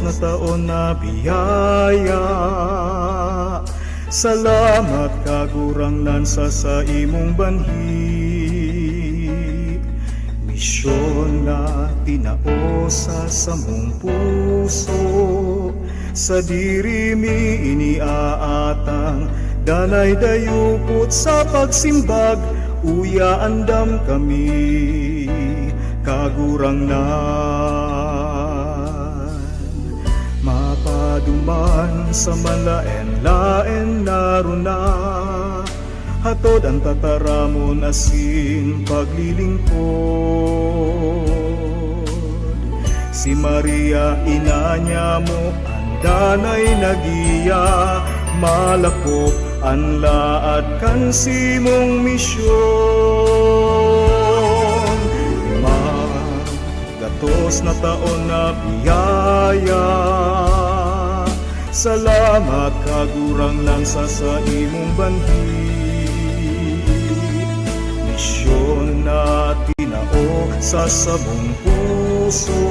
na taon na biyaya. Salamat kagurangnan sa imong banhi. Misyon na tinao sa samong puso, sa diri mi iniaatang, danay dayupot sa pagsimbag, uya andam kami kagurangnan. Mapaduman sa malaen-laen naruna, hatod ang tataramon asin paglilingkod. Si Maria ina niya mo andanay nagiya, malakop ang laad kan simong misyon. Gatos na taon na biyaya, salamat kagurangnan sa imong banhi. Misyon na tinao sa samong puso,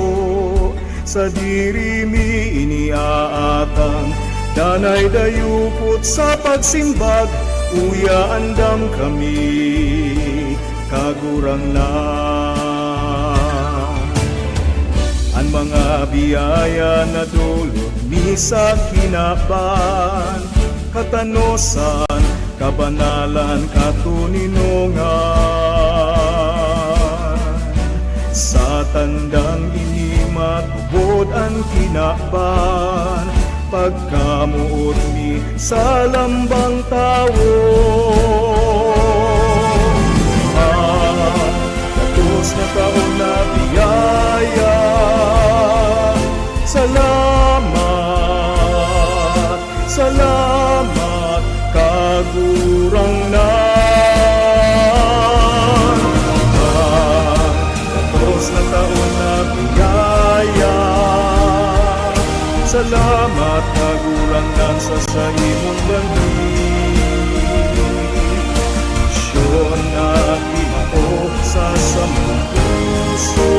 sa diri mi iniaatang, danay dayupot sa pagsimbag, uya andam kami kagurangnan. Ang mga biyaya na dulot ni sa kinaban, katanosan, kabanalan, katuninongan. Sa tandang ini matubod ang kinaban, pagkamuot mi sa lambang tawo. Gatos na taon na biyaya, salamat, salamat kagurangnan. Gatos na taon na biyaya, salamat kagurangnan sa imong banhi. Misyon na tinao sa samong puso,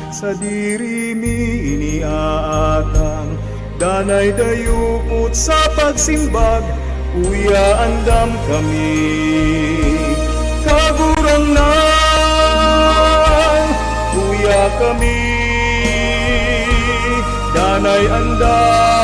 sa diri mi iniaatang, danay dayupot sa pagsimbag, uya andam kami kagurangnan. Uya kami danay andam.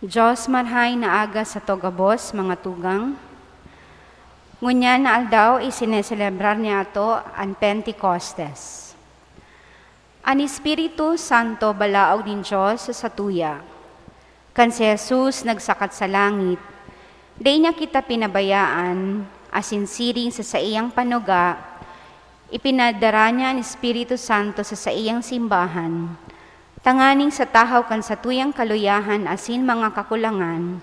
Diyos marhay na aga sa togabos, mga tugang. Ngunya na aldaw isineselebrar niya ato ang Pentecostes. Ang Espiritu Santo balaog din Diyos sa tuya. Kan si Jesus nagsakat sa langit, di niya kita pinabayaan, asinsiring sa iyang panuga, ipinadara niya ang Espiritu Santo sa iyang simbahan, tanganing sa tahaw kan sa tuyang kaluyahan asin mga kakulangan,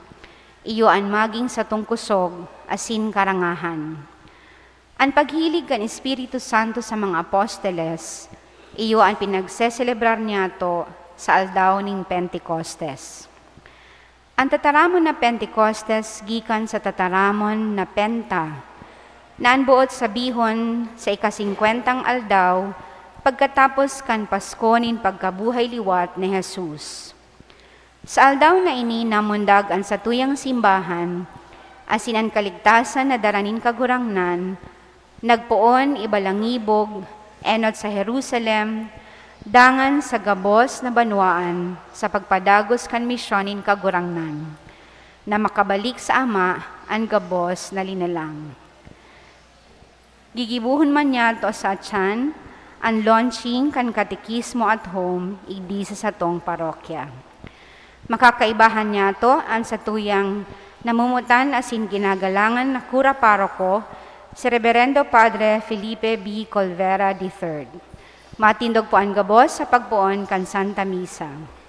iyo an maging sa tungkusog asin karangahan. Ang paghilig kan Espiritu Santo sa mga aposteles, iyo ang pinagseselebrar niya to sa aldaw ning Pentecostes. Ang tataramon na Pentecostes gikan sa tataramon na Penta, na anbuot sabihon sa ika-50 aldaw, pagkatapos kan Pasko nin pagkabuhay liwat ni Jesus. Sa aldaw na ini namundag ang satuyang simbahan, asin ang kaligtasan na daranin kagurangnan, nagpoon ibalangibog, enot sa Jerusalem, dangan sa gabos na banwaan, sa pagpadagos kan misyonin kagurangnan, na makabalik sa Ama ang gabos na linalang. Gigibuhon man niya to sa tiyan, ang launching kan katekismo at home, igdi sa satong parokya. Makakaibahan niya to ang satuyang namumutan asin ginagalangan na kura paroko, si Reverendo Padre Felipe B. Colvera III. Matindog po ang gabos sa pagpuon kan Santa Misa.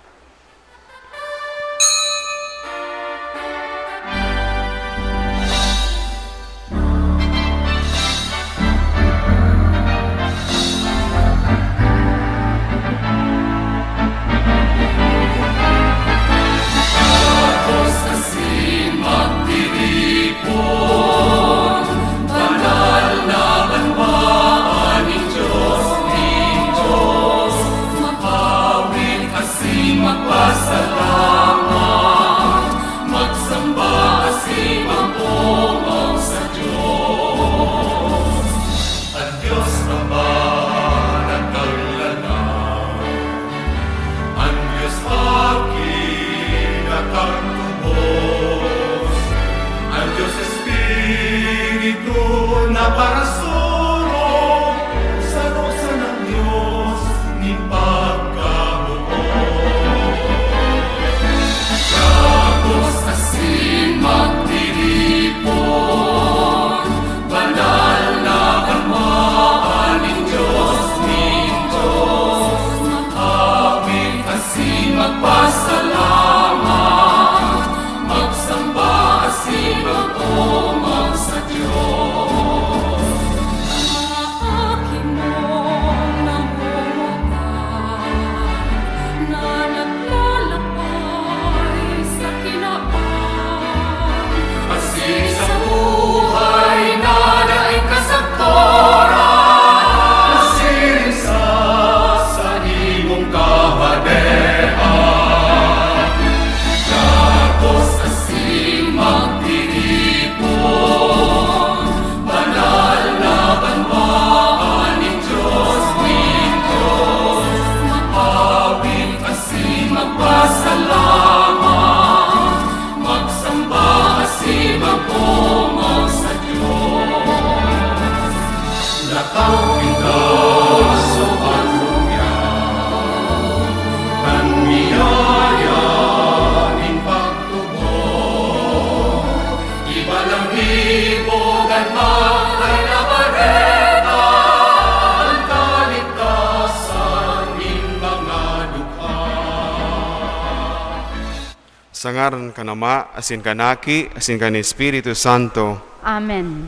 Sa ngaran kanama, asin kanaki, asin kan Espiritu Santo. Amen.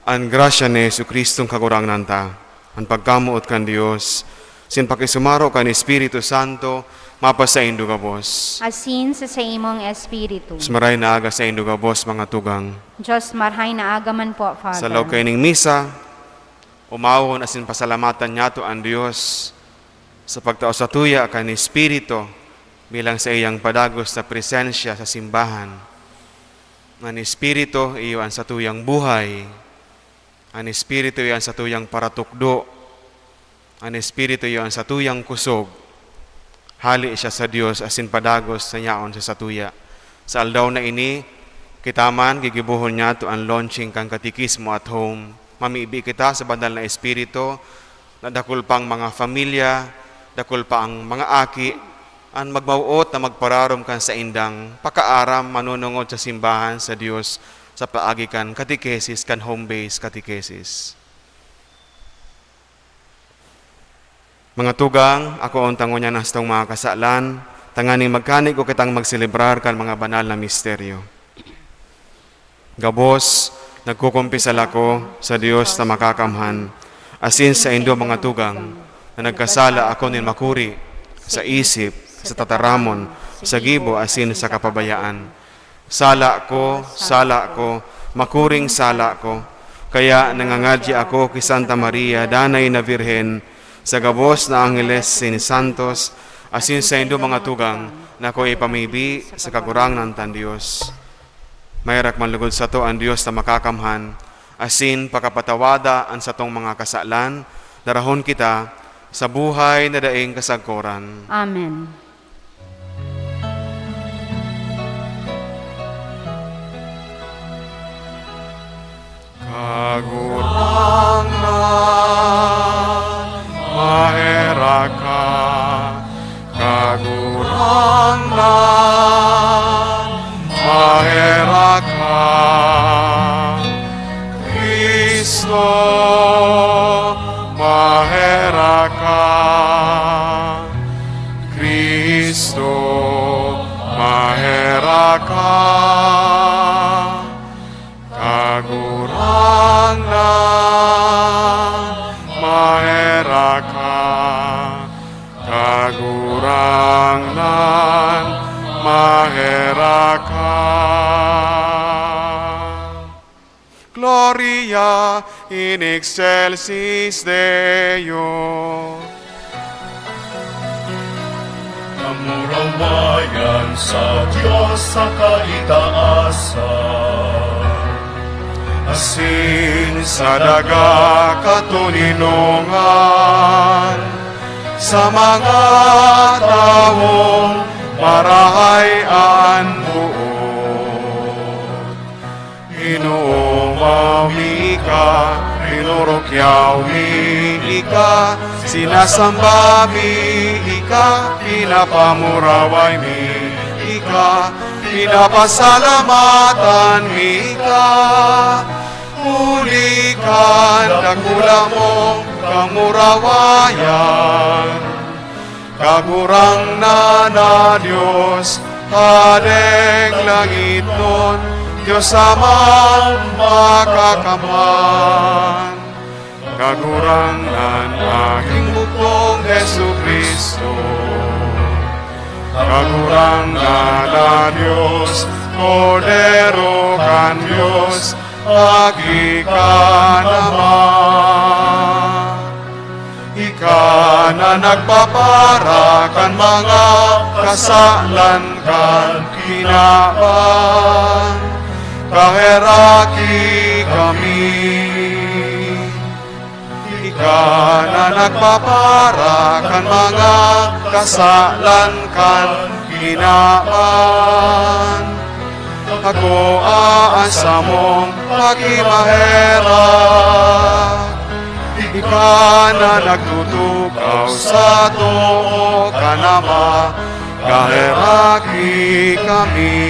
Ang grasya ni Jesucristong kagurangnan ta, ang pagkamuot kan Dios, sin pakisumaro kan Espiritu Santo, mapa sa indo gabos. Asin sa imong Espiritu. Smaray na aga sa indo gabos, mga tugang. Diyos marhay na agaman po, Father. Sa law kaining misa, umawon asin pasalamatan niya to ang Dios sa pagtao sa tuya kan Espiritu, bilang sa iyang padagos sa presensya sa simbahan. Ang Espiritu, iyo ang satuyang buhay. Ang Espiritu, iyo ang satuyang paratukdo. Ang Espiritu, iyo ang satuyang kusog. Hali siya sa Dios asin padagos sa nyaon sa satuya. Sa aldaw na ini, kita man gigibuhon niya to ang launching kang katikismo at home. Mamiibi kita sa banal na Espiritu, na dakol pang mga familia, dakol pa ang mga aki, ang magmauot na magpararom kan sa indang, pakaaram manunungod sa simbahan sa Dios sa paagi kan katikesis, kan home-based katikesis. Mga tugang, ako ang tango niya nastong mga kasalan, tanganing magkanig ko kitang magselebrar kan mga banal na misteryo. Gabos, nagkukumpisal ako sa Dios na makakamhan, asin sa indo mga tugang, na nagkasala ako nin makuri, sa isip, sa tataramon, sa gibo, asin sa kapabayaan. Sala ko, makuring sala ko, kaya nangangadya ako kay Santa Maria, danay na Virhen, sa gabos na Angeles sin Santos, asin sa indo mga tugang, na ko ipamibi sa kagurang ng tan Diyos. Mayrak manlugod sa to ang Diyos na makakamhan, asin pakapatawada ang satong mga kasalan, darahon kita sa buhay na daing kasagkoran. Amen. Kagurangan, maheraka, kagurangan, maheraka, Kristo, maheraka, Kristo, maheraka, kagurangan, maheraka, kagurangan, maheraka. Gloria in excelsis Deo. Kamurawayan sa Diyos sa kaitaasan. Asin sa daga katuninungan, sa mga taong marahayan buot. Inuumaw mi ka, inurukyaw mi ka, sinasamba mi ka, pinapamuraway mi ka, pinapasalamatan mi ka. Ulikan dakula mong kamurawayan, kagurang na Diyos, hadeng langit nun, Diyos amang makakamhan. Kagurang nan aking bukong Jesu Kristo, kagurang na Diyos, Kordero kan Diyos, agi ka naman. Ika na nagpapara kan mga kasalan kan kinaban, kaheraki kami. Ika na nagpapara kan mga kasalan kan kinaban, ako aasa mong pagimahera. Ika na nagtutukaw sa too ka nama, kaheraki kami.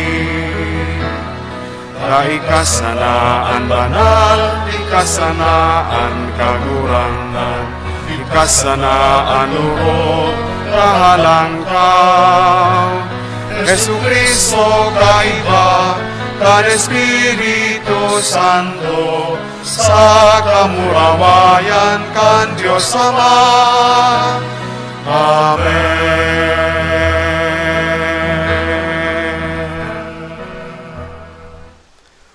Kaikasanaan banal, ikasanaan kagurangan, ikasanaan uro kahalangkaw. Jesu Cristo kaiba, kan Espiritu Santo, sa kamurawayan kan Diyos Ama. Amen.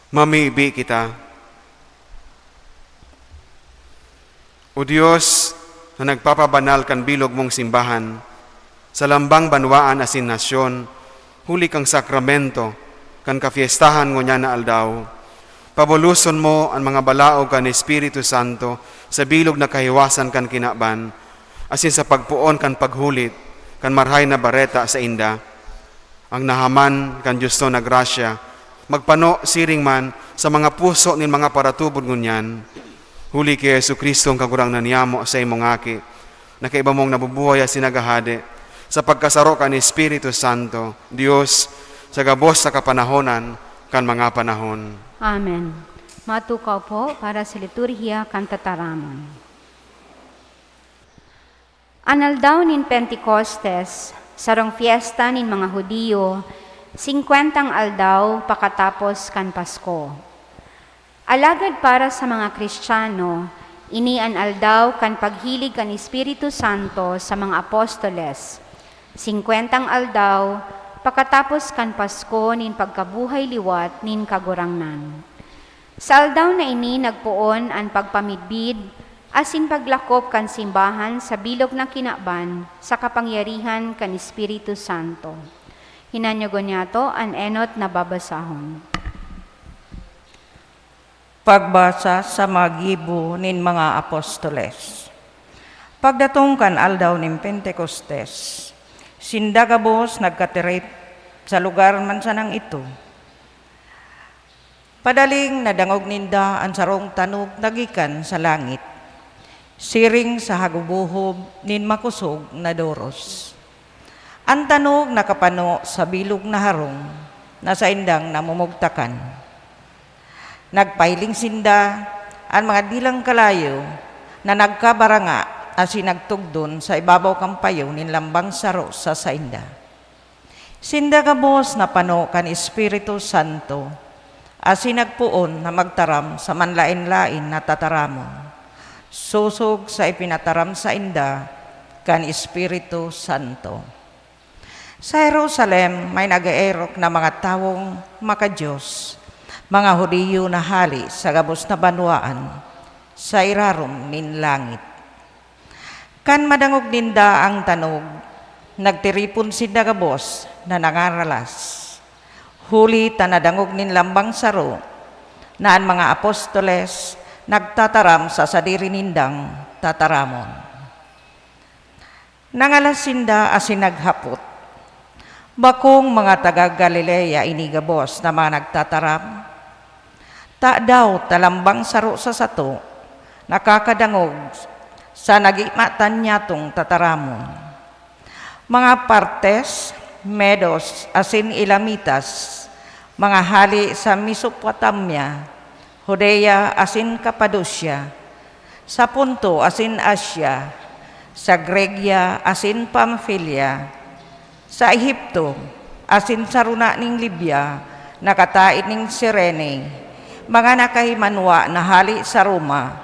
Mamibi kita. O Diyos, na nagpapabanal kan bilog mong simbahan, sa lambang banwaan asin nasyon, huli kang sakramento, kan kafiestahan ngo niya na aldaw. Pabuluson mo ang mga balaog kan Espiritu Santo sa bilog na kahiwasan kan kinaban, asin sa pagpuon kan paghulit, kan marhay na bareta sa inda. ang nahaman kan Diyos to na grasya, magpano siring man sa mga puso nin mga paratubod ngunyan, huli kay Yesu Kristo ang kagurang naniyamo sa imong aki, na kaiba mong nabubuhay at sinagahade, sa pagkasaro ka ni Espiritu Santo, Diyos, sa gabos sa kapanahonan, kan mga panahon. Amen. Matukaw po para sa liturhiya kan tataramon. Anal daw nin Pentecostes, sarong fiesta nin mga Hudiyo, 50 aldaw pakatapos kan Pasko. Alagad para sa mga Kristiyano, inian aldaw kan paghilig kan Espiritu Santo sa mga apostoles, 50 aldaw pakatapos kan Pasko nin pagkabuhay liwat nin kagurangnan. Sa aldaw na ini nagpuon ang pagpamidbid asin paglakop kan simbahan sa bilog na kinaban sa kapangyarihan kan Espiritu Santo. Hinanyogon niya to ang enot na babasahon. Pagbasa sa mga gibo nin mga apostoles. Pagdatong kan aldaw nin Pentecostes, sindagabos nagkatirip sa lugar mansanang ito. Padaling nadangog ninda ang sarong tanog nagikan sa langit, siring sa hagubuhob nin makusog na doros. Ang tanog nakapano sa bilog na harong na sa indang namumugtakan. Nagpailing sinda ang mga dilang kalayo na nagkabaranga asin nagtugdon sa ibabaw kampayo nin lambang saro sa sainda. Sinda gabos na pano kan Espiritu Santo asin nagpuon na magtaram sa manlain-lain na tataramon. Susog sa ipinataram sa inda kan Espiritu Santo. Sa Jerusalem may nag-eerok na mga tawong makadiyos, mga Hudiyo na hali sa gabos na banwaan, sa irarom nin langit. Kan madangog ninda ang tanog, nagtiripon sinda gabos na nangaralas. Huli tanadangog nin lambang saro, na ang mga apostoles nagtataram sa sadiri nindang tataramon. Nangalas sinda asin naghapot. Bakong mga taga-Galilea inigabos na mga nagtataram, ta daw talambang saro sa sato, nakakadangog sa nagimatan niya tong tataramon. Mga Partes, Medos, asin Elamitas, mga hali sa Mesopotamia, Judea asin Cappadocia, sa Ponto asin Asia, sa Grecia asin Pamphylia, sa Ehipto, asin sa runa ning Libya, nakatait ning Sirene, mga nakahimanwa na hali sa Roma,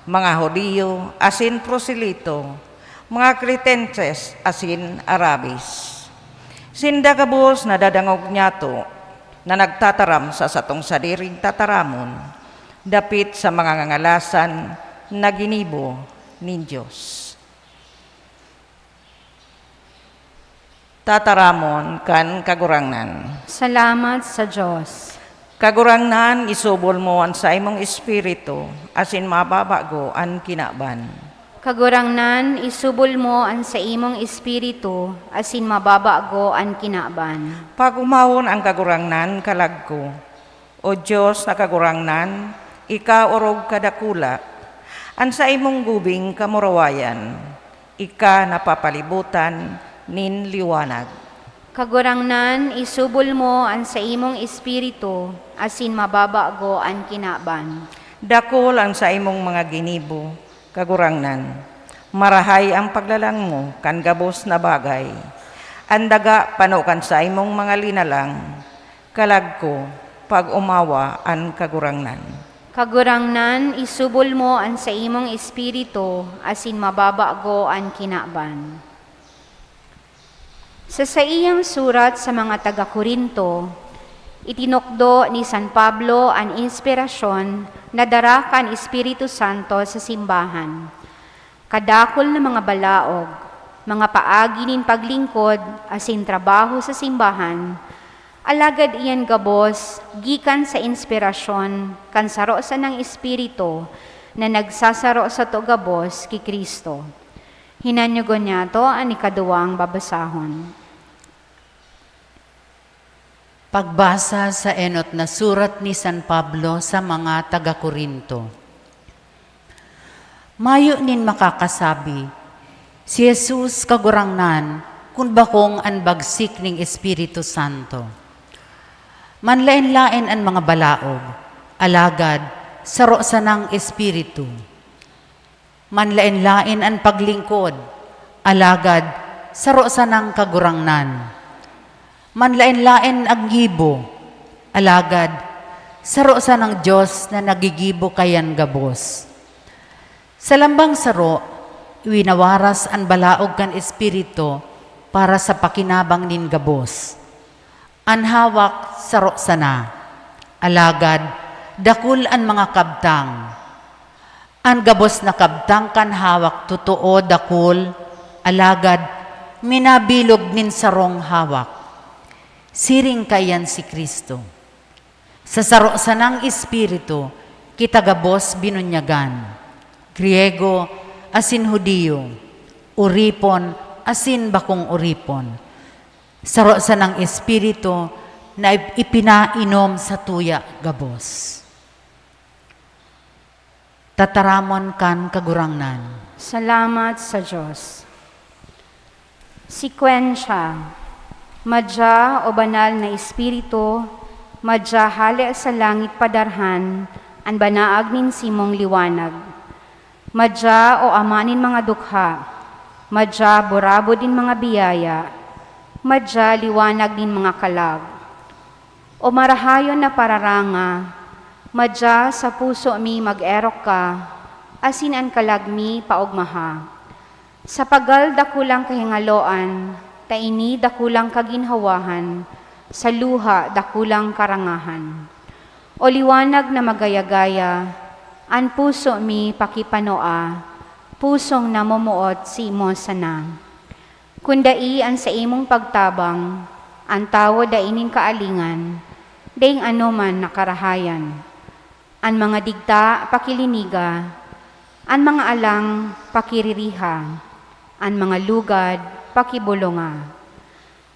mga Hudiyo, asin Proselito, mga Cretenses, asin Arabis. Sinda kabos na dadangog niya to, na nagtataram sa satong sadiring tataramon, dapit sa mga ngangalasan na ginibo nin Diyos. Tataramon kan kagurangnan. Salamat sa Diyos. Kagurangnan, isubol mo ang sa imong espiritu, asin mababago ang kinaban. Kagurangnan, isubol mo ang sa imong espiritu, asin mababago ang kinaban. Pag umawon ang kagurangnan, kalagko, o Diyos na kagurangnan, ika orog kadakula, ang sa imong gubing kamurawayan, ika napapalibutan, nin liwanag. Kagurangnan, isubol mo ang sa imong espiritu, asin mababago ang kinaban. Dakol ang sa imong mga ginibo, kagurangnan. Marahay ang paglalang mo, kan gabos na bagay. Andaga panukan sa imong mga linalang, kalagko, pag umawa ang kagurangnan. Kagurangnan, isubol mo ang sa imong espiritu, asin mababago ang kinaban. Sa iyang surat sa mga taga-Korinto, itinukdo ni San Pablo ang inspirasyon na dara kan Espiritu Santo sa simbahan. Kadakol na mga balaog, mga paagi nin paglingkod, asin trabaho sa simbahan, alagad iyan gabos, gikan sa inspirasyon, kan saro sa ng Espiritu, na nagsasaro sa to gabos ki Kristo. Hinanyogon niya to ang ikaduwang babasahon. Pagbasa sa enot na surat ni San Pablo sa mga taga-Korinto. Mayo nin makakasabi, si Jesus kagurangnan, kung bakong anbagsik ning Espiritu Santo. Manlain-lain ang mga balaog, alagad, saro sa ng Espiritu. Manlain-lain ang paglingkod, alagad, saro sa ng kagurangnan. Manlain-lain ang gibo, alagad, saro sa ng Diyos na nagigibo kayan gabos. Sa lambang saro, winawaras ang balaog kan Espiritu para sa pakinabang nin gabos. An hawak saro sana, alagad, dakul ang mga kabtang. An gabos na kabtang kan hawak totoo dakul, alagad, minabilog nin sarong hawak. Siring kayan si Kristo. Sa saro sanang Espiritu, kita gabos binunyagan. Griego, asin Hudiyo. Uripon, asin bakong uripon. Saro sanang Espiritu na ipinainom sa tuya gabos. Tataramon kan kagurangnan. Salamat sa Diyos. Sikwensya. Madya o banal na Espiritu, madya hali sa langit padarhan, ang banaag nin simong liwanag. Madya o amanin mga dukha, madya burabo din mga biyaya, madya liwanag din mga kalag. O marahayon na pararanga, madya sa puso mi mag-erok ka, asin ang kalag mi paugmaha. Sa pagal dakulang kahingaloan, taini dakulang kaginhawahan, sa luha dakulang karangahan. O liwanag na magayagaya, an puso mi pakipanoa, pusong namumuot si imo sana. Kundai an sa imong pagtabang, ang tawo dainin kaalingan, daing anuman nakarahayan. An mga digta pakiliniga, an mga alang pakiririha, an mga lugad pakibulunga.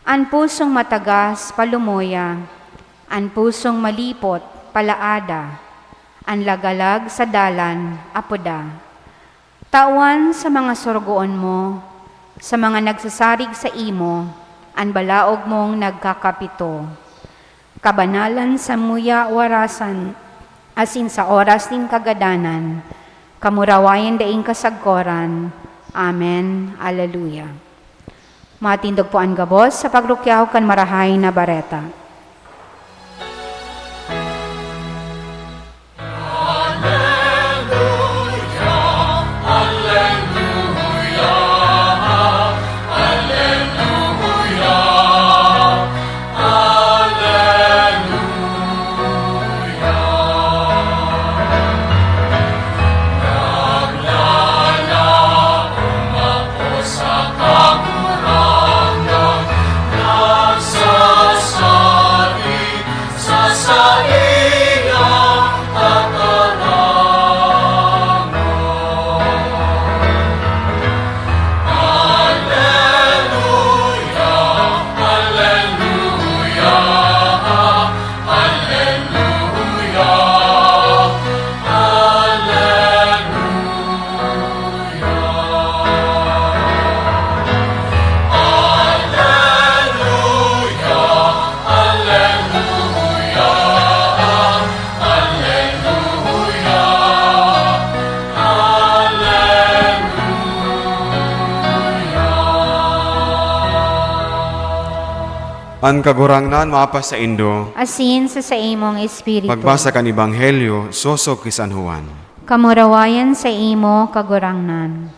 An pusong matagas palumoya, an pusong malipot palaada, an lagalag sa dalan apoda. Tawan sa mga sorgoon mo, sa mga nagsasarig sa imo, an balaog mong nagkakapito. Kabanalan sa muya warasan, asin sa oras din kagadanan, kamurawayan daing kasagkoran. Amen. Alleluia. Matindog po ang gabos sa pagrukyaw kan marahay na bareta. An kagurangnan maapas sa Indo, Asin sa imong espiritu. pagbasa kan Ebanghelyo, sosok kay San Juan. Kamurawayan sa imo kagurangnan.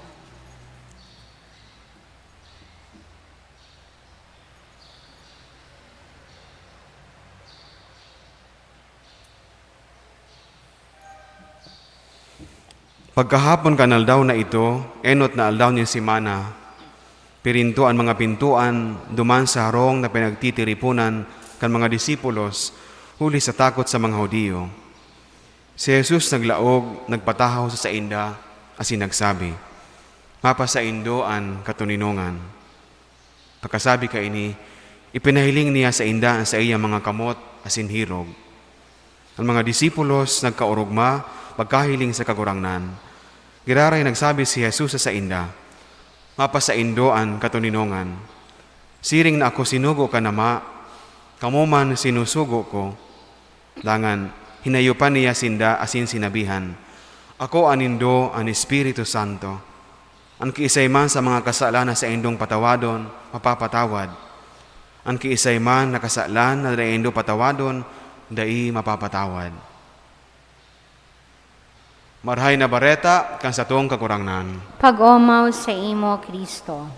Pagkahapon kan aldaw na ito, enot na aldaw ni Simana, pirinto ang mga pintuan, duman sa harong na pinagtitiripunan kan mga disipulos, huli sa takot sa mga Hudiyo. Si Jesus naglaog, nagpatahaw sa sainda, asin nagsabi, mapa sa Indo ang katuninungan. Pagkasabi ka ini, Ipinahiling niya sa inda sa iyang mga kamot asin hirog. Ang mga disipulos nagkaurugma, pagkahiling sa kagurangnan. Giraray nagsabi si Jesus sa inda, mapasaindoan katuninongan. Siring na ako sinugo ka nama, kamo man sinusugo ko. Langan, hinayupan niya sinda asin sinabihan, ako anindo ang Espiritu Santo. Ang kiisay man sa mga kasalanan sa indong patawadon, mapapatawad. Ang kiisay man na kasalan na indo patawadon, dai mapapatawad. Marhay na bareta kan sa tuong kakurangnan. Pag-omaw sa imo, Kristo.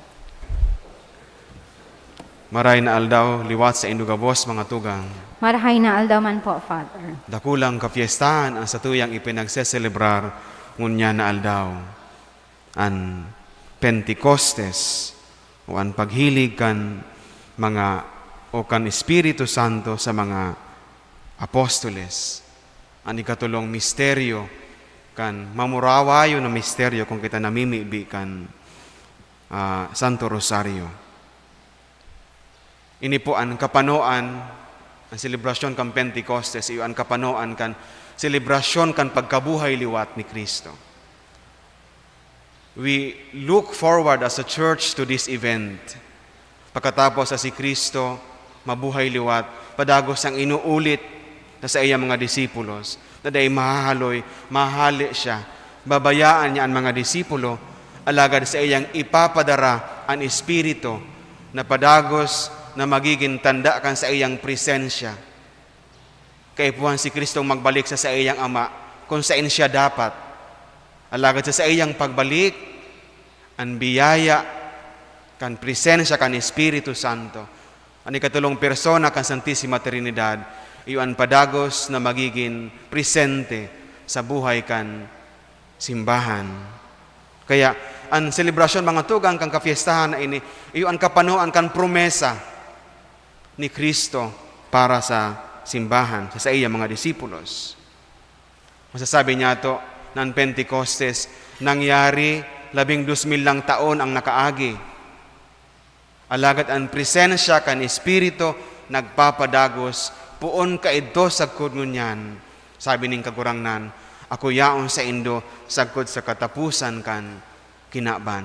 Maray na aldaw, liwat sa indugabos mga tugang. Marahay na aldaman po, Father. Dakulang kapiestahan ang satuyang ipinagseselebrar ngunya na aldaw. An Pentecostes o an paghilig kan mga o kan Espiritu Santo sa mga apostoles. Ang ikatulong misteryo kan mamurawayo na misteryo kung kita namimibi kan Santo Rosario. Ini po ang kapanoan, ang selebrasyon kan Pentecostes, iyo ang kapanoan kan selebrasyon kan pagkabuhay liwat ni Kristo. We look forward as a church to this event. Pagkatapos sa si Kristo, mabuhay liwat, padagos ang inuulit na sa iyang mga disipulos, na dahil mahahaloy, mahali siya, babayaan niya ang mga disipulo, alagad sa iyang ipapadara ang Espiritu na padagos na magiging tanda kan sa iyang presensya. Kaipuhan si Kristo magbalik sa iyang Ama kung saan siya dapat. Alagad sa iyang pagbalik, ang biyaya kan presensya kan Espiritu Santo. Ang ikatulong persona kan Santissima Trinidad, iyon padagos na magiging presente sa buhay kan simbahan. Kaya ang selebrasyon mga tugang kang kafiestahan na ini, iyon kapanoan kan promesa ni Kristo para sa simbahan, sa iyang mga disipulos. Masasabi niya to, ng Pentecostes, nangyari 12,000 lang taon ang nakaagi. Alagad ang presensya kan Espiritu nagpapadagos, puon ka ito sagkod ngunyan. Sabi ning kagurangnan, ako yaon sa indo sagkod sa katapusan kan kinaban.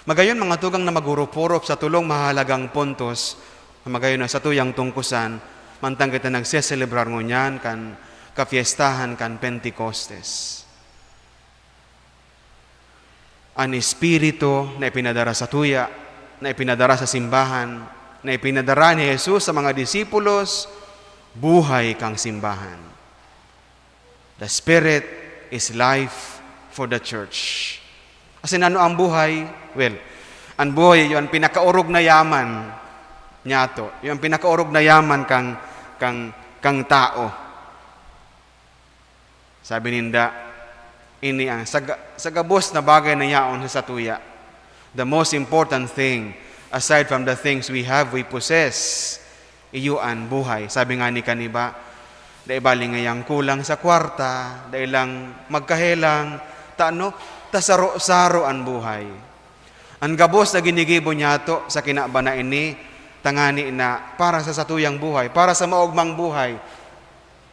Magayon mga tugang na magurupurop sa tulong mahalagang puntos, magayon na sa tuyang tungkusan, mantang kita nagseselebrar ngunyan kan kafiestahan kan Pentecostes. Ang Espiritu na ipinadara sa tuya, na ipinadara sa simbahan, na ipinadara ni Jesus sa mga disipulos, buhay kang simbahan. The Spirit is life for the church. Kasi ano ang buhay? Well, ang buhay yun, pinakaurog na yaman niyato. Yung pinakaurog na yaman kang tao. Sabi ninda, ini ang sagabos na bagay na yaon sa tuya. The most important thing, aside from the things we have, we possess, iyo ang buhay. Sabi nga ni kaniba, dahil bali ngayang kulang sa kwarta, dahil lang magkahelang, tasaro-saro ang buhay. Ang gabos na ginigibo niya to sa kinabana ini, tangani na para sa satuyang buhay, para sa maugmang buhay,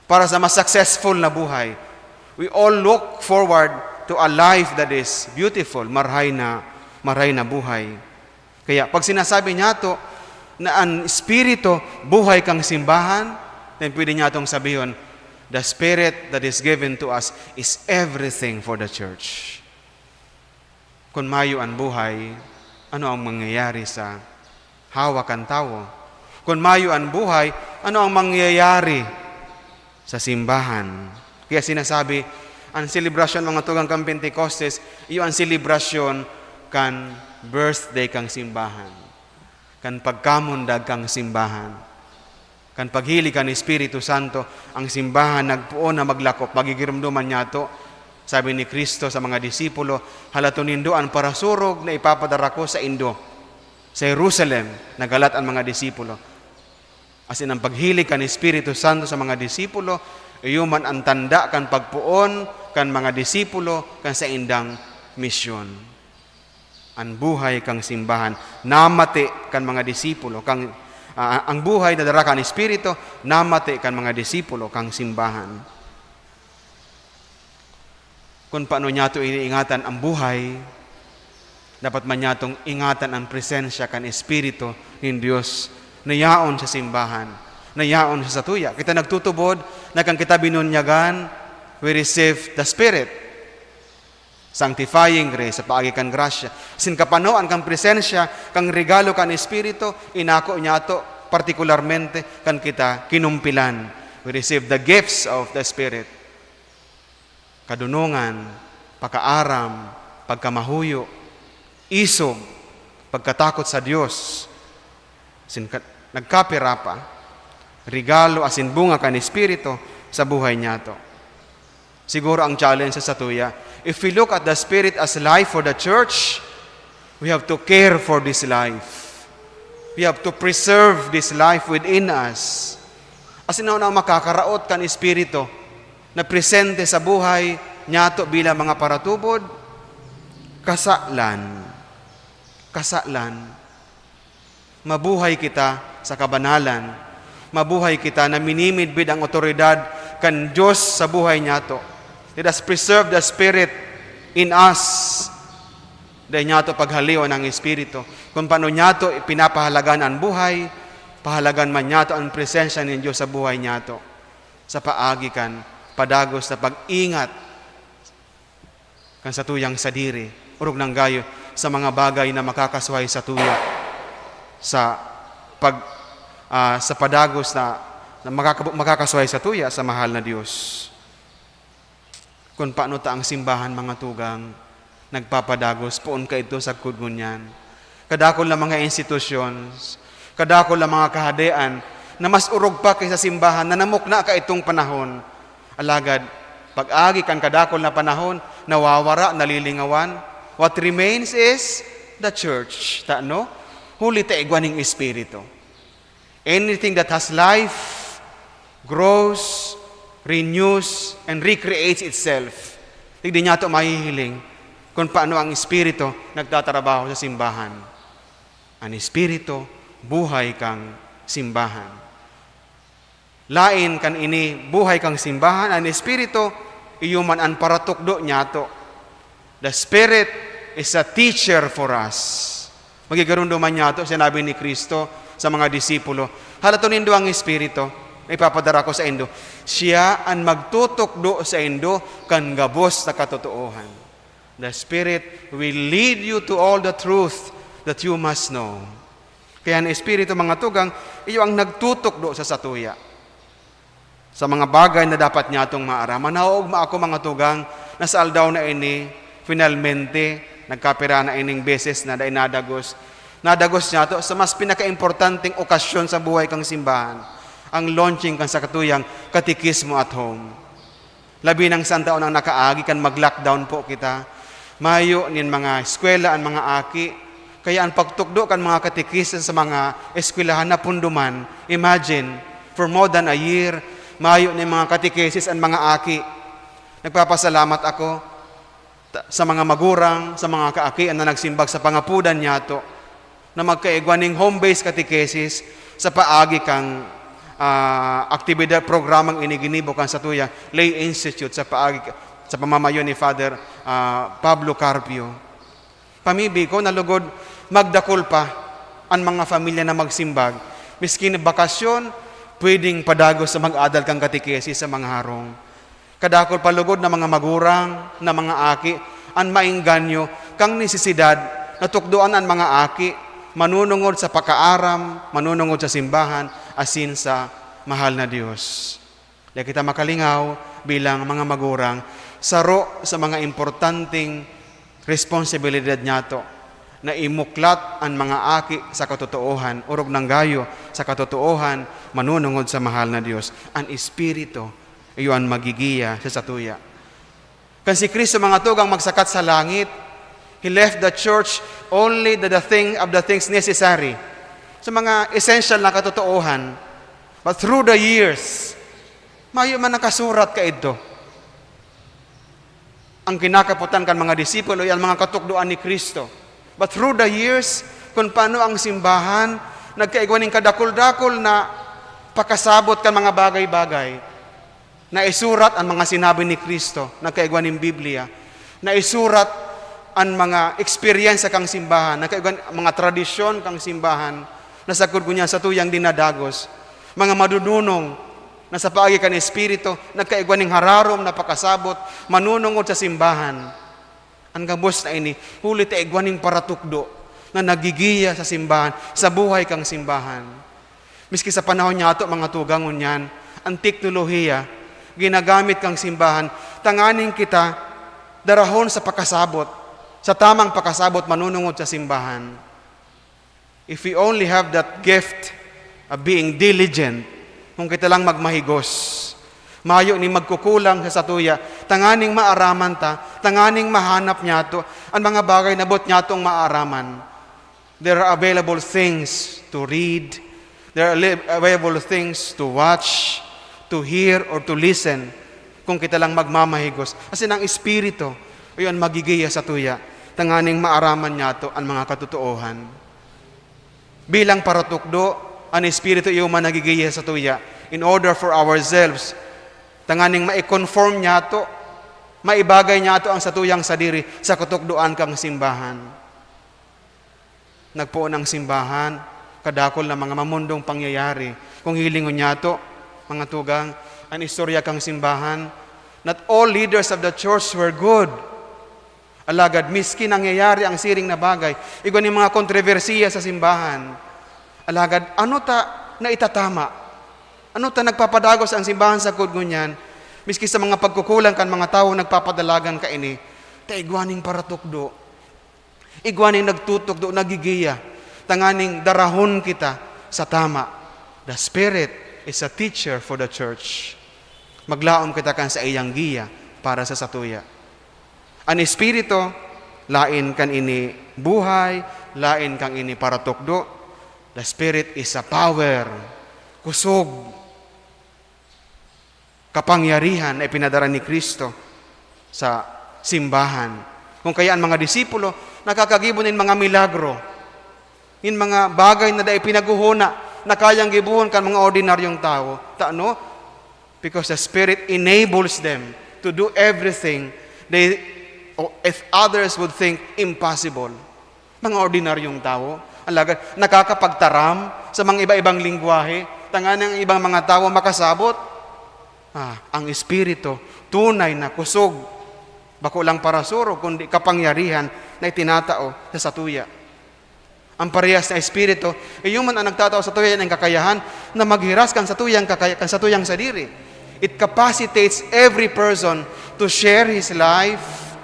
para sa mas successful na buhay. We all look forward to a life that is beautiful, marhay na buhay. Kaya pag sinasabi niya to na ang Espiritu buhay kang simbahan, then pwede niya itong sabihin, the Spirit that is given to us is everything for the church. Kung mayo ang buhay, ano ang mangyayari sa hawakan tao? Kung mayo ang buhay, ano ang mangyayari sa simbahan? Kaya sinasabi, ang selebrasyon mga tugang kang Pentecostes, iyo ang selebrasyon kan birthday kang simbahan, kan pagkamundag kang simbahan, kan paghili kan Espiritu Santo, ang simbahan nagpuon na maglakop, magigiramduman niya to. Sabi ni Kristo sa mga disipulo, halaton nindo ang parasurog na ipapadara ko sa indo, sa Jerusalem, nagalat ang mga disipulo. As in, ang paghilig kan Espiritu Santo sa mga disipulo, iyuman ang tanda kan pagpuon kan mga disipulo kan sa indang misyon. Ang buhay kang simbahan, namati kan mga disipulo, kang ang buhay na dara kan Espiritu, namati kan mga disipulo kang simbahan. Kung paano niya ito iniingatan ang buhay, dapat man niya itong ingatan ang presensya kan Espiritu ng Diyos, nayaon sa simbahan, nayaon sa tuya. Kita nagtutubod, na kang kita binunyagan, we receive the Spirit. Sanctifying grace, sa paagi kan grasya. Sin kapanoan kang presensya, kang regalo kan Espiritu, inako niya ito, partikularmente, kan kita kinumpilan. We receive the gifts of the Spirit. Kadunungan, pagkaaram, pagkamahuyo, isog, pagkatakot sa Diyos. Nagkapira pa, regalo asin bunga kan Espiritu sa buhay niya to. Siguro ang challenge sa tuya, if we look at the Spirit as life for the church, we have to care for this life. We have to preserve this life within us. Asin na makakaraot kan Espiritu na presente sa buhay niya to bilang mga paratubod, kasalan. Mabuhay kita sa kabanalan. Mabuhay kita na minimidbid ang otoridad kan Diyos sa buhay niya to. Let us preserve the Spirit in us. Dahil niya to paghaliwan ng Espiritu. Kung paano niya to pinapahalagan ang buhay, pahalagan man niya to ang presensya ng Diyos sa buhay niya to. Sa paagi kan, padagos na pag-ingat kan sa tuyang sadiri, urog ng gayo, sa mga bagay na makakasway sa tuya, sa padagos na makakasway sa tuya sa mahal na Diyos. Kung paano ta ang simbahan mga tugang, nagpapadagos, poon ka ito sa kudngunyan. Kadakol na mga institutions, kadakol na mga kahadean, na mas urog pa kaysa simbahan, na namukna ka itong panahon. Alagad, pag-agi kan kadakol na panahon, nawawara, nalilingawan, what remains is the church. No? Huli ta igwaning Espiritu. Anything that has life grows, renews, and recreates itself. Hindi niya ito mahihiling kung paano ang Espiritu nagtatrabaho sa simbahan. Ang Espiritu, buhay kang simbahan. Lain kan ini, buhay kang simbahan, ang Espiritu, iyuman ang paratukdo niya ito. The Spirit is a teacher for us. Magigarundo man niya ito, sinabi ni Kristo sa mga disipulo, halato nindo ang Espiritu, ipapadara ko sa indo. Siya ang magtutukdo sa indo kan gabos na katotoohan. The Spirit will lead you to all the truth that you must know. Kaya ang Espiritu mga tugang, iyo ang nagtutukdo sa satuya. Sa mga bagay na dapat niya itong maaraman. Naugma ako mga tugang, nasa aldaw na ini, finalmente, nagkapira na ining beses na nadagos. Nadagos niya ito sa mas pinaka-importanting okasyon sa buhay kang simbahan. Ang launching kang sa katuyang katikismo at home. Labi ng isang taon ang nakaagi kan mag-lockdown po kita. Mayo nin mga eskwela ang mga aki. Kaya ang pagtukdo kan mga katikis sa mga eskwelahan na punduman. Imagine, for more than a year, mayo nin mga katikesis ang mga aki. Nagpapasalamat ako sa mga magurang, sa mga kaakian na nagsimbag sa pangapudan niya to, na magkaigwaning home-based catechesis sa paagi kang aktibidad, programang iniginibo kan sa tuya, Lay Institute sa paagi, sa pamamayo ni Father Pablo Carpio. Pamibi ko, nalugod, magdakol pa ang mga pamilya na magsimbag. Miskin bakasyon, pwedeng padagos sa mag-adal kang catechesis sa mga harong. Kadakol palugod na mga magurang, na mga aki, ang maingganyo, kang nisisidad, natukduan ang mga aki, manunungod sa pakaaram, manunungod sa simbahan, asin sa mahal na Diyos. Kaya kita makalingaw bilang mga magurang, saro sa mga importanteng responsibilidad niya to, na imuklat ang mga aki sa katotoohan, urog ng gayo sa katotoohan, manunungod sa mahal na Diyos. Ang Espiritu, iyon magigiya sa satuya. Kan si Kristo mga tugang magsakat sa langit, He left the church only the things necessary. Sa mga essential na katotoohan. But through the years, mayo man nakasurat ka ito. Ang kinakaputan kan mga disipulo, yan mga katukduan ni Kristo. But through the years, kung paano ang simbahan nagkaigwaning kadakol-dakol na pakasabot kan mga bagay-bagay, na isurat ang mga sinabi ni Kristo, nagkaigwaning Biblia, na isurat ang mga experience sa kang simbahan, nagkaigwan mga tradisyon kang simbahan, na sakod ko niya sa tuyang dinadagos, mga madununong, na sa paagi kan Espiritu, nagkaigwaning hararom na pakasabot, manunungod sa simbahan. Ang gabos na ini, huli ta igwaning paratukdo, na nagigiya sa simbahan, sa buhay kang simbahan. Miski sa panahon niya ito, mga tugangon yan, ang teknolohiya, ginagamit kang simbahan, tanganing kita, darahon sa pakasabot, sa tamang pakasabot, manunungod sa simbahan. If we only have that gift of being diligent, kung kita lang magmahigos, mayo ni magkukulang sa satuya, tanganing maaraman ta, tanganing mahanap niya to, ang mga bagay na bot niya tong maaraman. There are available things to read, there are available things to watch, to hear, or to listen, kung kita lang magmamahigos. Kasi ng Espiritu, yun magigiya sa tuya, tanganing maaraman niya to ang mga katotohan. Bilang paratukdo, ang Espiritu yung managigiya sa tuya, in order for ourselves, tanganing ma-conform niya to, maibagay niya to ang satuyang sadiri sa katukduan kang simbahan. Nagpuon ang simbahan, kadakol na mga mamundong pangyayari. Kung hilingon niya to, mga tugang, ang istorya kang simbahan, not all leaders of the church were good. Alagad, miski nangyayari ang siring na bagay, igwan yung mga kontrobersiya sa simbahan. Alagad, ano ta na itatama? Ano ta nagpapadagos ang simbahan sa kudngunyan? Miski sa mga pagkukulang kan mga tao nagpapadalagan ka ini, ta igwaning paratukdo. Igwaning nagtutukdo, nagigiya. Tanganing darahon kita sa tama. The Spirit is a teacher for the church. Maglaom kita kan sa iyang giya para sa satuya. Ang Espiritu, lain kan ini buhay, lain kang ini paratukdo. The Spirit is a power, kusog, kapangyarihan na ipinadara ni Kristo sa simbahan. Kung kaya ang mga disipulo, nakakagibunin mga milagro, in mga bagay na dahil pinaguhuna, na kayang gibuhon kan mga ordinaryong tao. Taano? Because the Spirit enables them to do everything they, if others would think impossible. Mga ordinaryong tao, alagad, nakakapagtaram sa mga iba-ibang lingwahe, tangan ng ibang mga tao makasabot. Ang Espiritu, tunay na kusog, bako lang parasuro, kundi kapangyarihan na itinatao sa satuya. Ang parehas na Espiritu, yung man ang nagtatao sa tuya ng kakayahan na maghiras kan satuyang sadiri. It capacitates every person to share his life,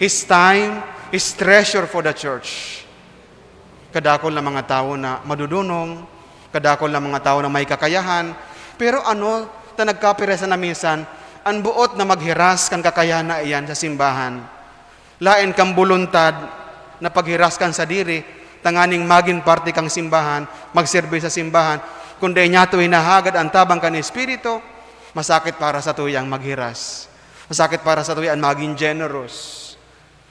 his time, his treasure for the church. Kadakol na mga tao na madudunong, kadakol na mga tao na may kakayahan, pero ano, ta nagkapiresa na minsan, ang buot na maghiras kan kakayahan na iyan sa simbahan. Lain kang buluntad na paghiras kan sa diri, tanganing maging parte kang simbahan, magserbe sa simbahan, kundi niya ito hinahagad ang tabang kan Espiritu, masakit para sa tuyang maghiras. Masakit para sa tuyang maging generous.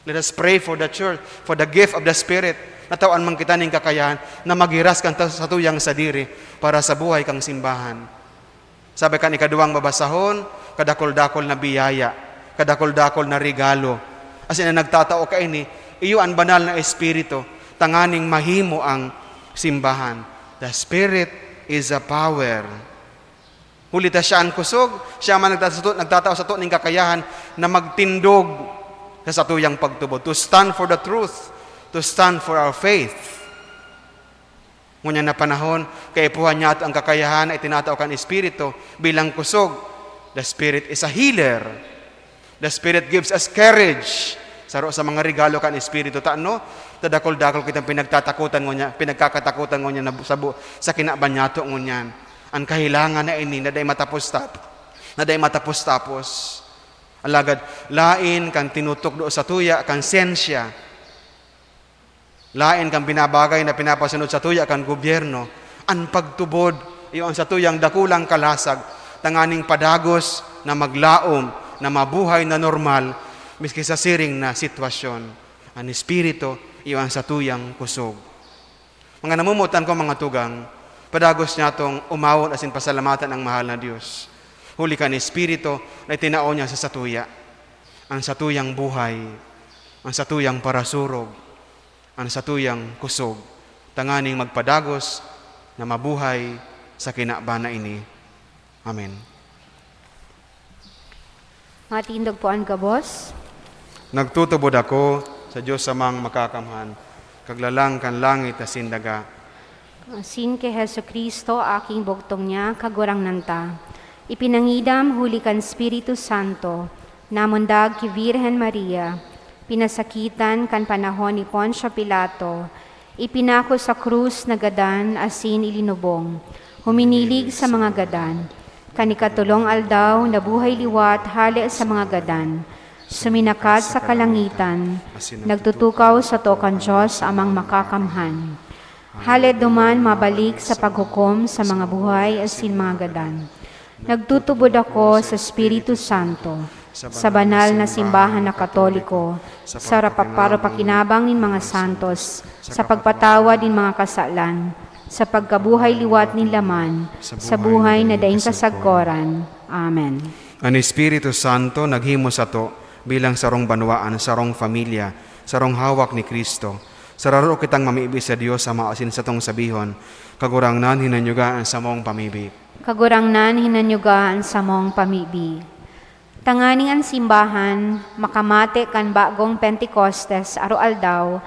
Let us pray for the church, for the gift of the Spirit, natawan man kita ng kakayahan na maghiras kang sa tuyang sadiri para sa buhay kang simbahan. Sabi kan ikaduwang babasahon, kadakol-dakol na biyaya, kadakol-dakol na regalo. As in, nagtatao ka ini, iyo ang banal na Espiritu, tanganing mahimo ang simbahan. The Spirit is a power. Hulita siya ang kusog, siya man nagtatao sa to ng kakayahan na magtindog sa satuyang pagtubod, to stand for the truth, to stand for our faith. Ngunyan na panahon, kaipuhan niya at ang kakayahan ay tinatao kan Espiritu bilang kusog. The Spirit is a healer. The Spirit gives us courage. Saro sa mga regalo kan Espiritu. Taano? Tadakol-dakol kitang pinagkakatakutan ngunyan sa kinabanyato ngunyan. Ang kahilangan na ini, na day matapos-tapos. Alagad, lain kang tinutok do sa tuya, kang sensya. Lain kang binabagay na pinapasunod sa tuya, kang gobyerno. Ang pagtubod, yung sa tuyang dakulang kalasag, tanganing padagos na maglaom, na mabuhay na normal, miski sa siring na sitwasyon. Ang Espiritu, yung sa tuyang kusog. Mga namumutan ko mga tugang, padagos niya itong umawon asin pasalamatan ang mahal na Diyos. Huli ka ni Espiritu na itinao niya sa satuya. Ang satuyang buhay, ang satuyang parasurog, ang satuyang kusog, tanganing magpadagos na mabuhay sa kinabana ini. Amen. Matindog po ang gabos. Nagtutubod ako sa Diyos samang makakamhan, kaglalang kan langit asin daga. Asin kay Heso Kristo, aking bugtong niya, kagurang nanta. Ipinangidam huli kan Espiritu Santo, namundag ki Virgen Maria, pinasakitan kan panahon ni Poncio Pilato, ipinako sa krus na gadan asin ilinubong, huminilig sa mga gadan, kanikatulong aldaw na buhay liwat hali sa mga gadan, suminakat sa kalangitan, nagtutukaw sa tokan Diyos amang makakamhan. Halid duman mabalik sa paghukom sa mga buhay asin mga gadan. Nagtutubod ako sa Espiritu Santo, sa banal na simbahan na Katoliko, sa rapapakinabang nin mga santos, sa pagpatawa din mga kasalan, sa pagkabuhay liwat nin laman, sa buhay na daing kasagkoran. Amen. Ang Espiritu Santo naghimo sa to bilang sarong banwaan, sarong familia, sarong hawak ni Kristo. Sararo kitang mamiibi sa Diyos sa maasin sa tong sabihon, kagurangnan hinanyugaan sa mong pamibi. Kagurangnan hinanyugaan sa mong pamibi. Tanganing ang simbahan, makamate kan bagong Pentecostes aroaldaw,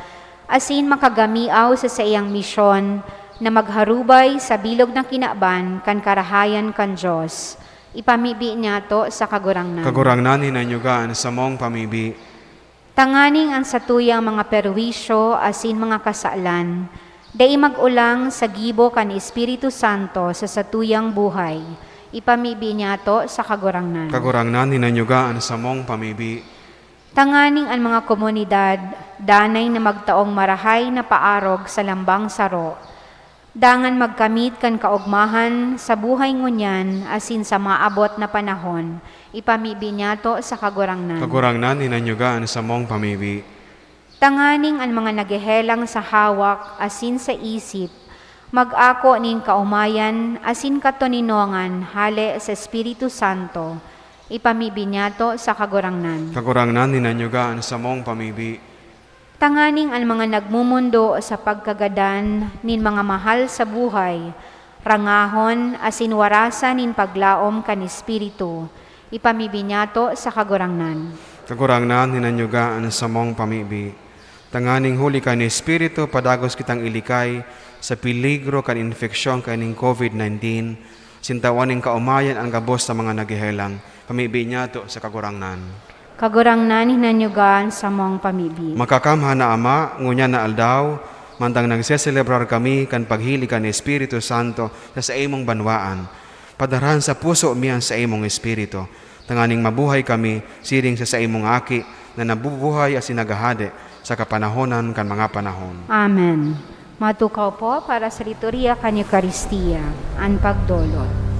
asin makagamiaw sa iyang misyon na magharubay sa bilog ng kinaban kan karahayan kan Diyos. Ipamibi niya to sa kagurangnan. Kagurangnan hinanyugaan sa mong pamibi. Tanganing ang satuyang mga perwisyo asin mga kasalan, dai magulang sa gibo kan Espiritu Santo sa satuyang buhay. Ipamibi niya to sa kagurangnan. Kagurangnan hinanyugaan sa mong pamibi. Tanganing ang mga komunidad, danay na magtaong marahay na paarog sa lambang saro. Dangan magkamit kan kaugmahan sa buhay ngunyan asin sa maabot na panahon. Ipamibi niya to sa kagurangnan. Kagurangnan hinanyugaan sa mong pamibi. Tanganing ang mga nagehelang sa hawak asin sa isip, mag-ako nin kaumayan asin katoninongan hale sa Espiritu Santo. Ipamibi niya to sa kagurangnan. Kagurangnan hinanyugaan sa mong pamibi. Tanganing ang mga nagmumundo sa pagkagadan nin mga mahal sa buhay, rangahon asin warasan nin paglaom kan Espiritu. Ipamibi niya to sa kagurangnan. Kagurangnan hinanyugaan sa mong pamibi. Tanganing huli ka ni Espiritu, padagos kitang ilikay sa peligro kan infeksyon kaning COVID-19, sintawaning kaumayan ang gabos sa mga nagihelang. Pamibi niya to sa kagurangnan. Kagurangnan hinanyugaan sa mong pamibi. Makakamha na Ama, ngunya na aldaw, mantang nagseselebrar kami kan paghili kan Espiritu Santo sa imong banwaan. Padarahan sa puso miyan sa imong Espiritu. Tanganing mabuhay kami, siring sa imong aki, na nabubuhay asin nagahade sa kapanahonan kan mga panahon. Amen. Matukaw po para sa liturya kan Eucharistia, ang pagdolot.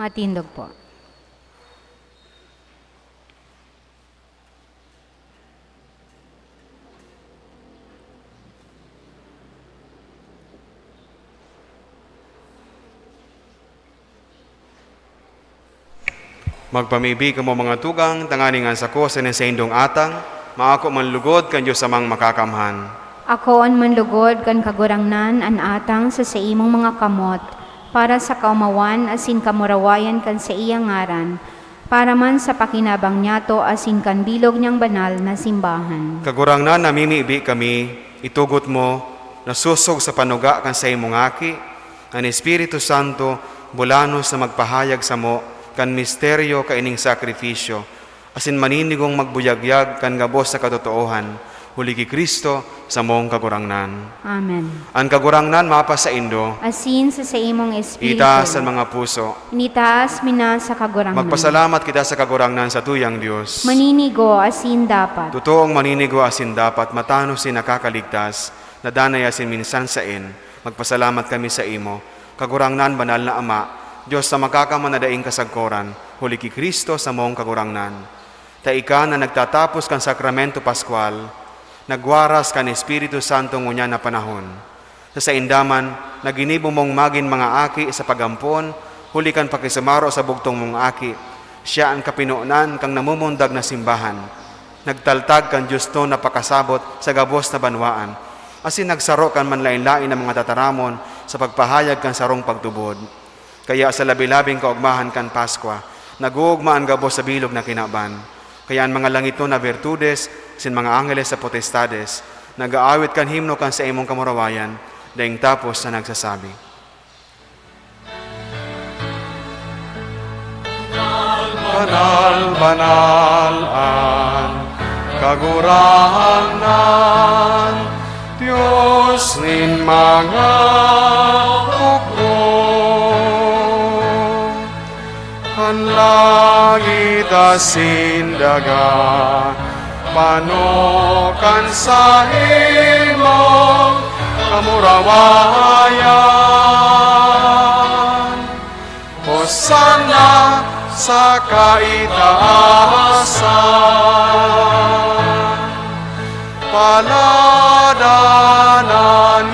Matindog po. Magpamibi ka mo mga tugang, tanganingan sa ko sa indong atang, maako manlugod kan Diyos amang makakamhan. Ako an manlugod kan kagurangnan an atang sa imong mga kamot, para sa kaumawan asin kamurawayan kan sa iyang ngaran, para man sa pakinabang niyato asin kan bilog niyang banal na simbahan. Kagurangnan namimibi kami, itugot mo, nasusog sa panuga kan sa imong aki, ang Espiritu Santo, bulanos na magpahayag sa mo, kan misteryo kaining sakripisyo, asin maninigong magbuyagyag kan gabos sa katotoohan, huli ki Kristo sa mong kagurangnan. Amen. Ang kagurangnan mapa sa indo, Asin sa imong espiritu. itaas sa mga puso. Initaas mina sa kagurangnan. Magpasalamat kita sa kagurangnan sa tuyang Diyos. Maninigo asin dapat. Totoong maninigo asin dapat matano si nakakaligtas, nadanay asin minsan sain. Magpasalamat kami sa imo. Kagurangnan banal na Ama, Diyos sa makakamanadaing kasagkoran, huli ki Kristo sa mong kagurangnan. Taika na nagtatapos kan sakramento Pascual, nagwaras kan Espiritu Santo ngunya na panahon. Sa indaman, naginibo mong magin mga aki sa pagampon, huli kan pakisumaro sa bugtong mong aki. Siya ang kapinuunan kang namumundag na simbahan. Nagtaltag kan Diyos to na pakasabot sa gabos na banwaan. Asin nagsaro kan manlain-lain ng mga tataramon sa pagpahayag kan sarong pagtubod. Kaya sa labi-labing kaugmahan kan Paskwa, nag-uugma ang gabos sa bilog na kinaban. Kaya ang mga langito na virtudes, sin mga angeles sa potestades, nag-aawit kan himno kan sa imong kamurawayan, daing tapos na nagsasabi. Banal, banal ang kagurangnan, Diyos nin mga ang langit asin daga, panokan sa imong kamurawayan. Hosanna sa kaitaasan, paladanan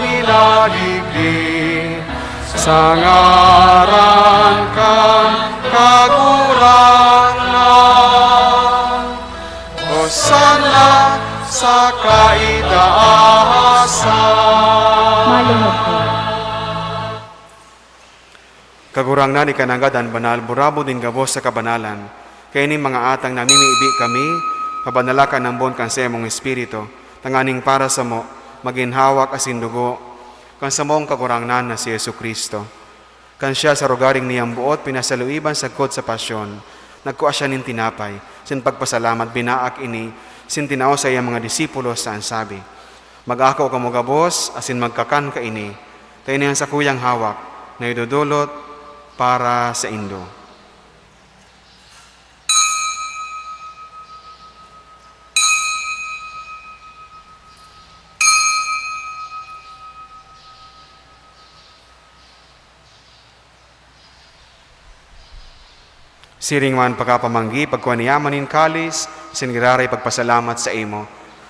nila digdig, sa ngaran kan kagurangnan. Hosanna sa kaitaasan. Malungod po. Kagurangnan ikananggadan banal, burabo din gabos sa kabanalan. Kaya ni mga atang namimiibi kami, pabanalakan ng bon kan sa imong Espiritu, tanganing para sa mo, maginhawak asin dugo, kan sa mong kagurangnan na si Yesu Kristo. Kan siya sa rogaring niyang buot, pinasaluiban sa kot sa pasyon, nagkuha siya nin tinapay, sin pagpasalamat binaak ini, sin tinao sa iyang mga disipulos saan sabi, mag-akaw ka mo gabos, asin magkakan ka ini, tayo niyan sa kuyang hawak, na idudulot para sa indo. Siring man pagkapamanggi, pagkuaniyaman in kalis, siniraray pagpasalamat sa imo.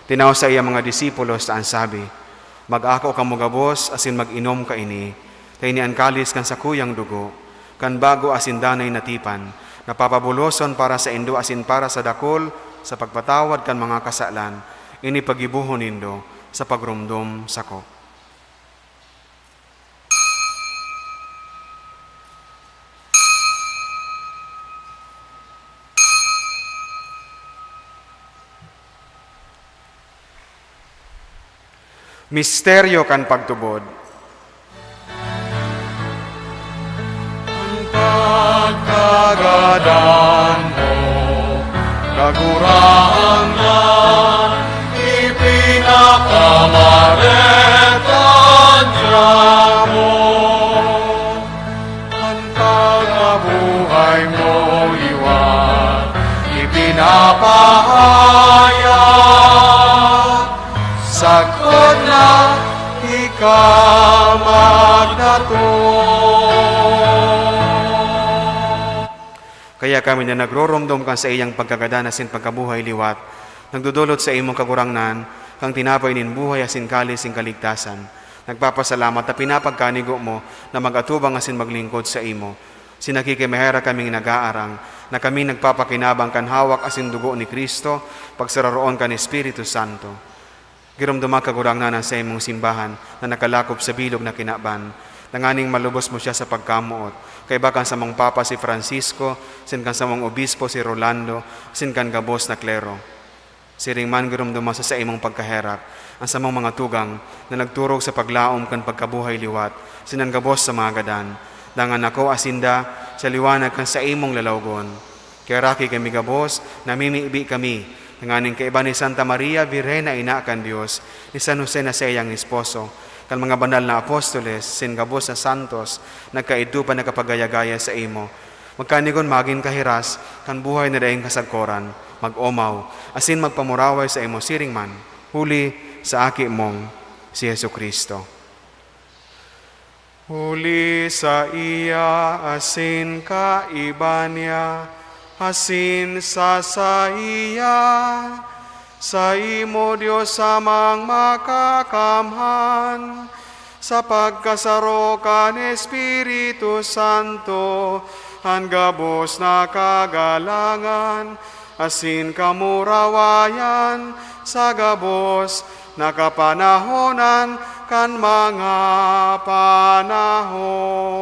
Tinaw sa iya mga disipulos saan sabi, mag-ako ka mo gabos, asin mag-inom ka ini, tayo ni ang kalis kan sa kuyang dugo, kan bago asin danay natipan, napapabuloson para sa indo asin para sa dakol, sa pagpatawad kan mga kasalan, ini pagibuhon nindo sa pagrumdum sako. Misteryo kan pagtubod. Ang pagkagadan mo, kagurangan, ipinakamaretan niya mo. Ang pagkabuhay mo iwan, ipinapahayag, sakot na ikaw magdato. Kaya kami na nagroromdom kan sa iyang pagkagadanas sin pagkabuhay liwat, nagdudulot sa imong kagurangnan, kang tinapay nin buhay asin kalis sin kaligtasan. Nagpapasalamat na pinapagkanigo mo na magatubang asin maglingkod sa imo. Sinakikimahera kaming nag-aarang, na kami nagpapakinabang kan hawak asin dugo ni Kristo, pagsararoon kan Espiritu Santo. Giromduma kagurangnan sa imong simbahan na nakalakop sa bilog na kinaban, nanganing malubos mo siya sa pagkamuot. Kay bakan sa mong Papa si Francisco, sin kan sa mong Obispo si Rolando, sin kan gabos na klero. Siring man giromduma sa imong pagkaherap, ang sa mong mga tugang na nagturog sa paglaom kan pagkabuhay liwat, sinan gabos sa mga gadan. Dangan ako asinda sa liwanag kan sa imong lalawgon. Kaya raki kami gabos, namimiibi kami, nanganing kaiba ni Santa Maria, Virena, ina kan Diyos, ni San Jose na sa iyang esposo, kan mga banal na apostoles, sin gabos na santos, nagkaidu pa nakapagayagaya sa imo. Magkanigon maging kahiras, kan buhay na daing kasagkoran, mag-omaw, asin magpamuraway sa imo siring man, huli sa aki mong si Yesu Kristo. Huli sa iya, asin kaiba niya, asin sa iya, sa imo Diyos samang makakamhan, sa pagkasaro kan Espiritu Santo, han gabos na kagalangan, asin kamurawayan, sa gabos na kapanahonan kan mga panahon.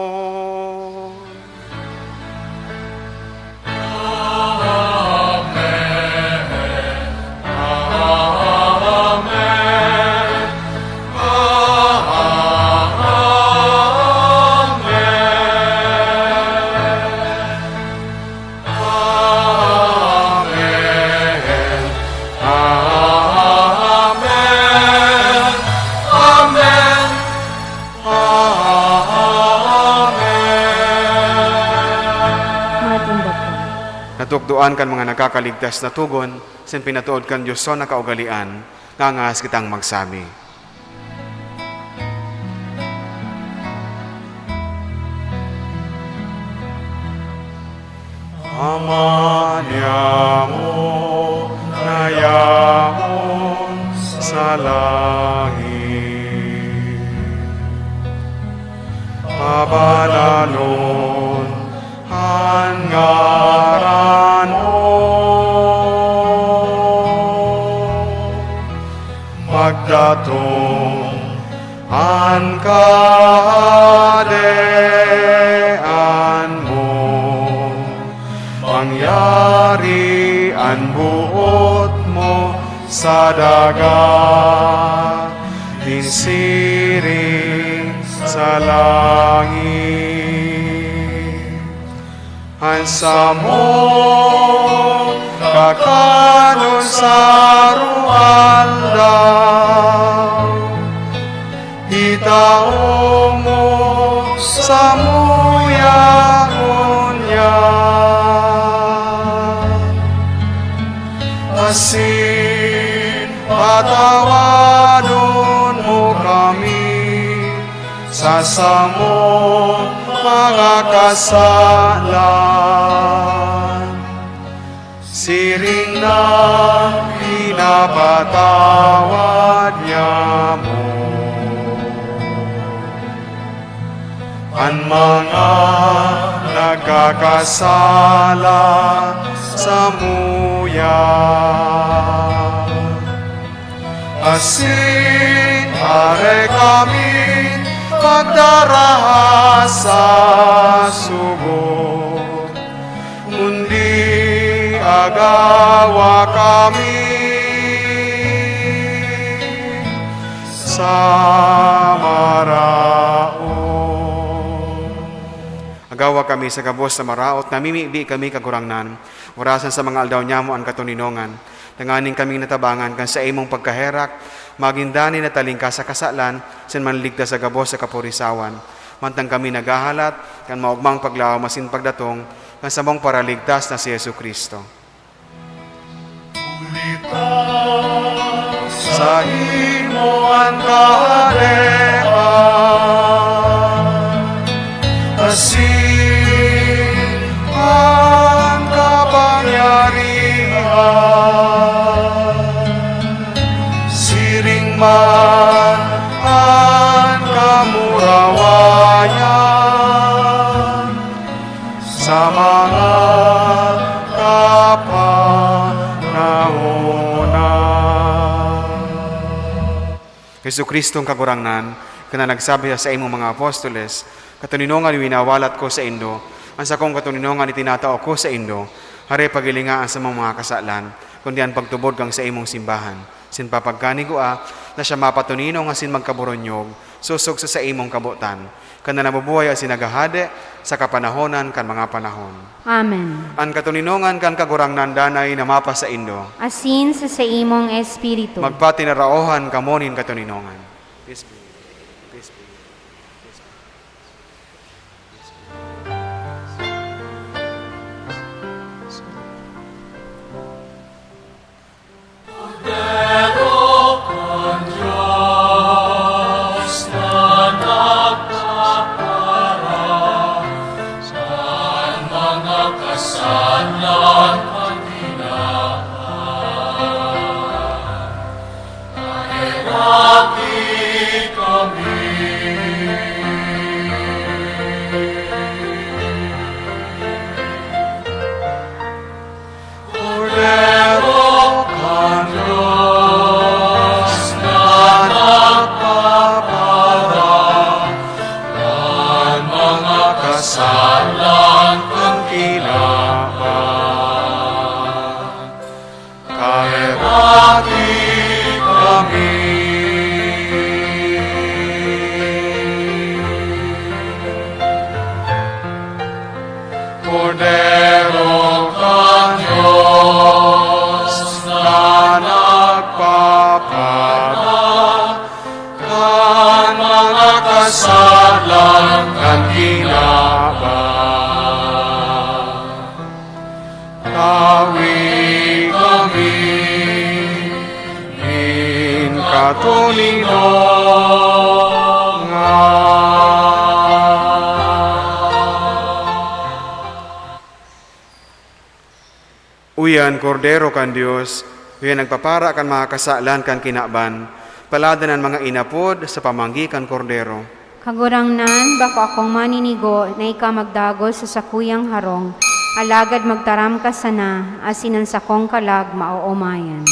Natukduan kan mga nakakaligtas na tugon, sin pinatuod kan Diyos so na kaugalian, ngangas kitang magsabi. Ama niya mo, nayamon sa langit, pabalalon ang ngaran mo, magdatong ang kahadean mo, mangyari ang buot mo sa dagat, insiring sa langit. Hansa mo kakanon sa rualdaw, itao mo sa muyaon niya, asin patawadon mo kami sa samong mga kasalan, siring na pinapatawad niya mo ang mga nagkakasala sa muya, asin are kami pagdarahas sa sugo, mundi agawa kami sa maraot. Agawa kami sa kabos sa maraot, namimibi kami kagurangnan, orasan sa mga aldaw niya mo ang katuninongan, tanganing kaming natabangan kan sa imong pagkaherak, magindani na talingka sa kasalan, sin manligtas sa gabos sa kapurisawan. Mantang kami nagahalat, kan maugmang paglaw masin pagdatong, kan sa mong paraligtas na si Yesu Kristo. Sa imo ang kahalean, asin ang ang kamurawayan sa mga kapanahonan. Hesu Kristong kagurangnan, kana nagsabi sa imong mga apostoles, katuninongan winawalat ko sa indo, ang sakong katuninongan itinatao ko sa indo, hari pagilingaan sa mga kasalan, kundi ang pagtubod kang sa imong simbahan. Sin papagkani ko na siya mapatuninong asin magkaburonyog, susog sa imong kabutan, kana nabubuhay asin nagahade sa kapanahonan kan mga panahon. Amen. Ang katuninongan kan kagurangnan danay na mapa sa indo, Asin sa imong espiritu. magpatinaraohan kamonin katuninongan. Peace be. Peace be. Kasalan ang kinaban, kahirati kami. Kordero ka Diyos na nagpapala kan mga kasalan kan kinaban. Tawi kami in katuninongan. Uyan, kordero kan Diyos, uyan nagpapara kan mga kasalan kan kinaban, paladanan mga inapod sa pamanggi kan kordero. Kagurangnan, bako akong maninigo na ika magdagos sa sakuyang harong, alagad magtaram ka sana, asin ang sakong kalag mauumayan.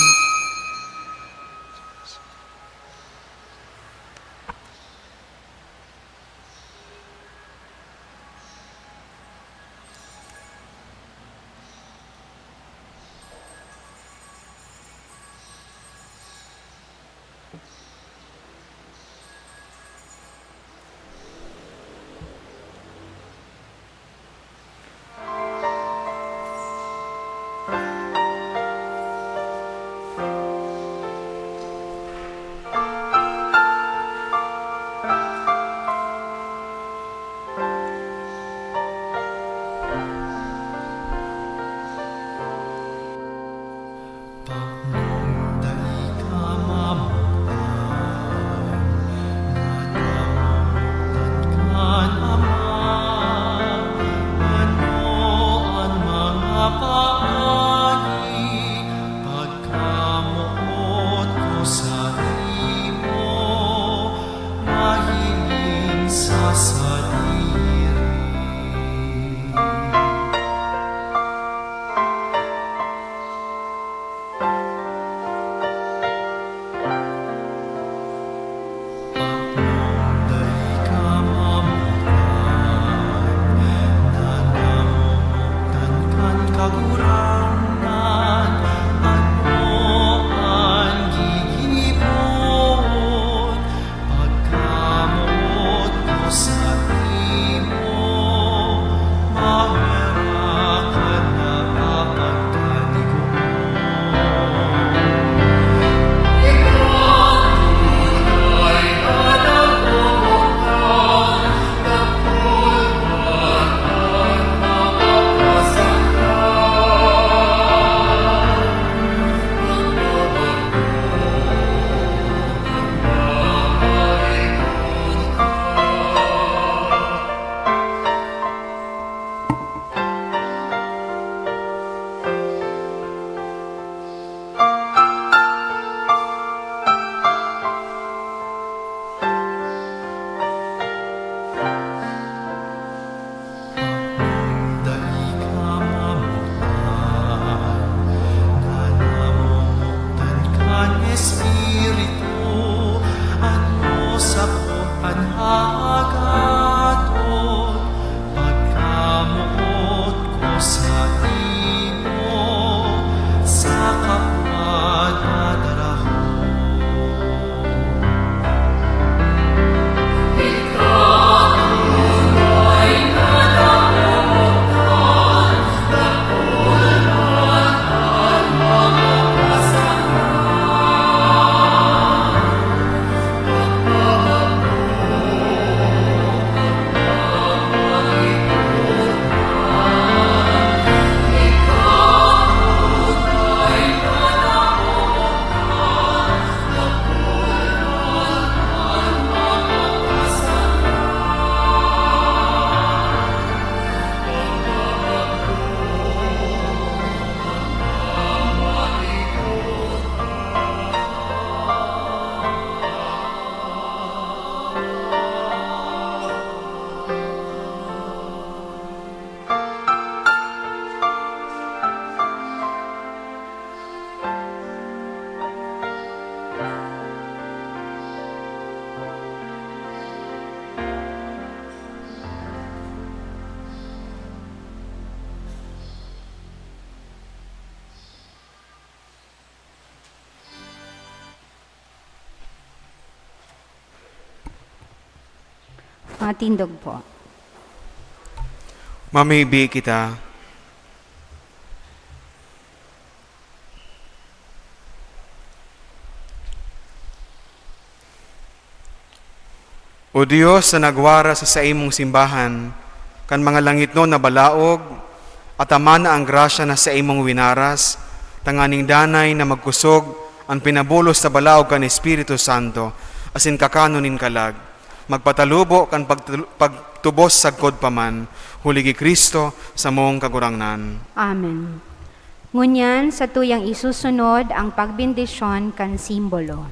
Matindog po. Mamibi kita. O Diyos na nagwara sa imong simbahan, kan mga langit no na balaog, at amana ang grasya na sa imong winaras, tanganing danay na magkusog, ang pinabulos sa balaog kan Espiritu Santo, asin kakanunin kalag, magpatalubo kan pagtubos sagkod paman, huligi Kristo sa mong kagurangnan. Amen. Ngunyan sa tuyang isusunod ang pagbindisyon kan simbolo.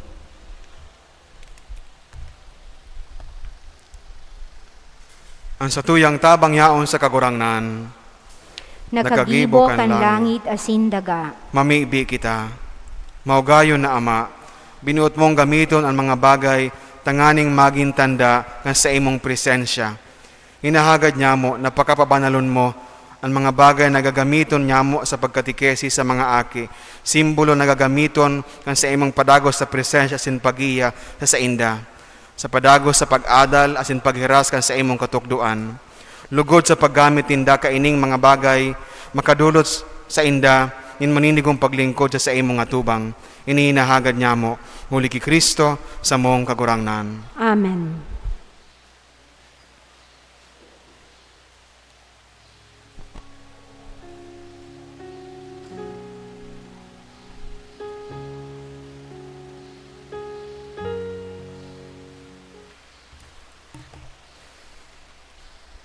Ang satuyang tabang yaon sa kagurangnan, Nakagibo kan langit asin daga. mamibi kita. Maugayon na Ama, binuot mong gamiton ang mga bagay tanganing maging tanda kan sa imong presensya. Hinahagad niya mo, napakapabanalon mo, ang mga bagay na gagamiton niya mo sa pagkatikesi sa mga aki. Simbolo na gagamiton kan sa imong padagos sa presensya sin pagiya sa inda. Sa padagos sa pag-adal asin paghiras kan sa imong katukduan. Lugod sa paggamit tinda kaining mga bagay, makadulot sa inda, in maninigong paglingkod sa imong atubang. Inihinahagad niya mo, muli ki Kristo sa mong kagurangnan. Amen.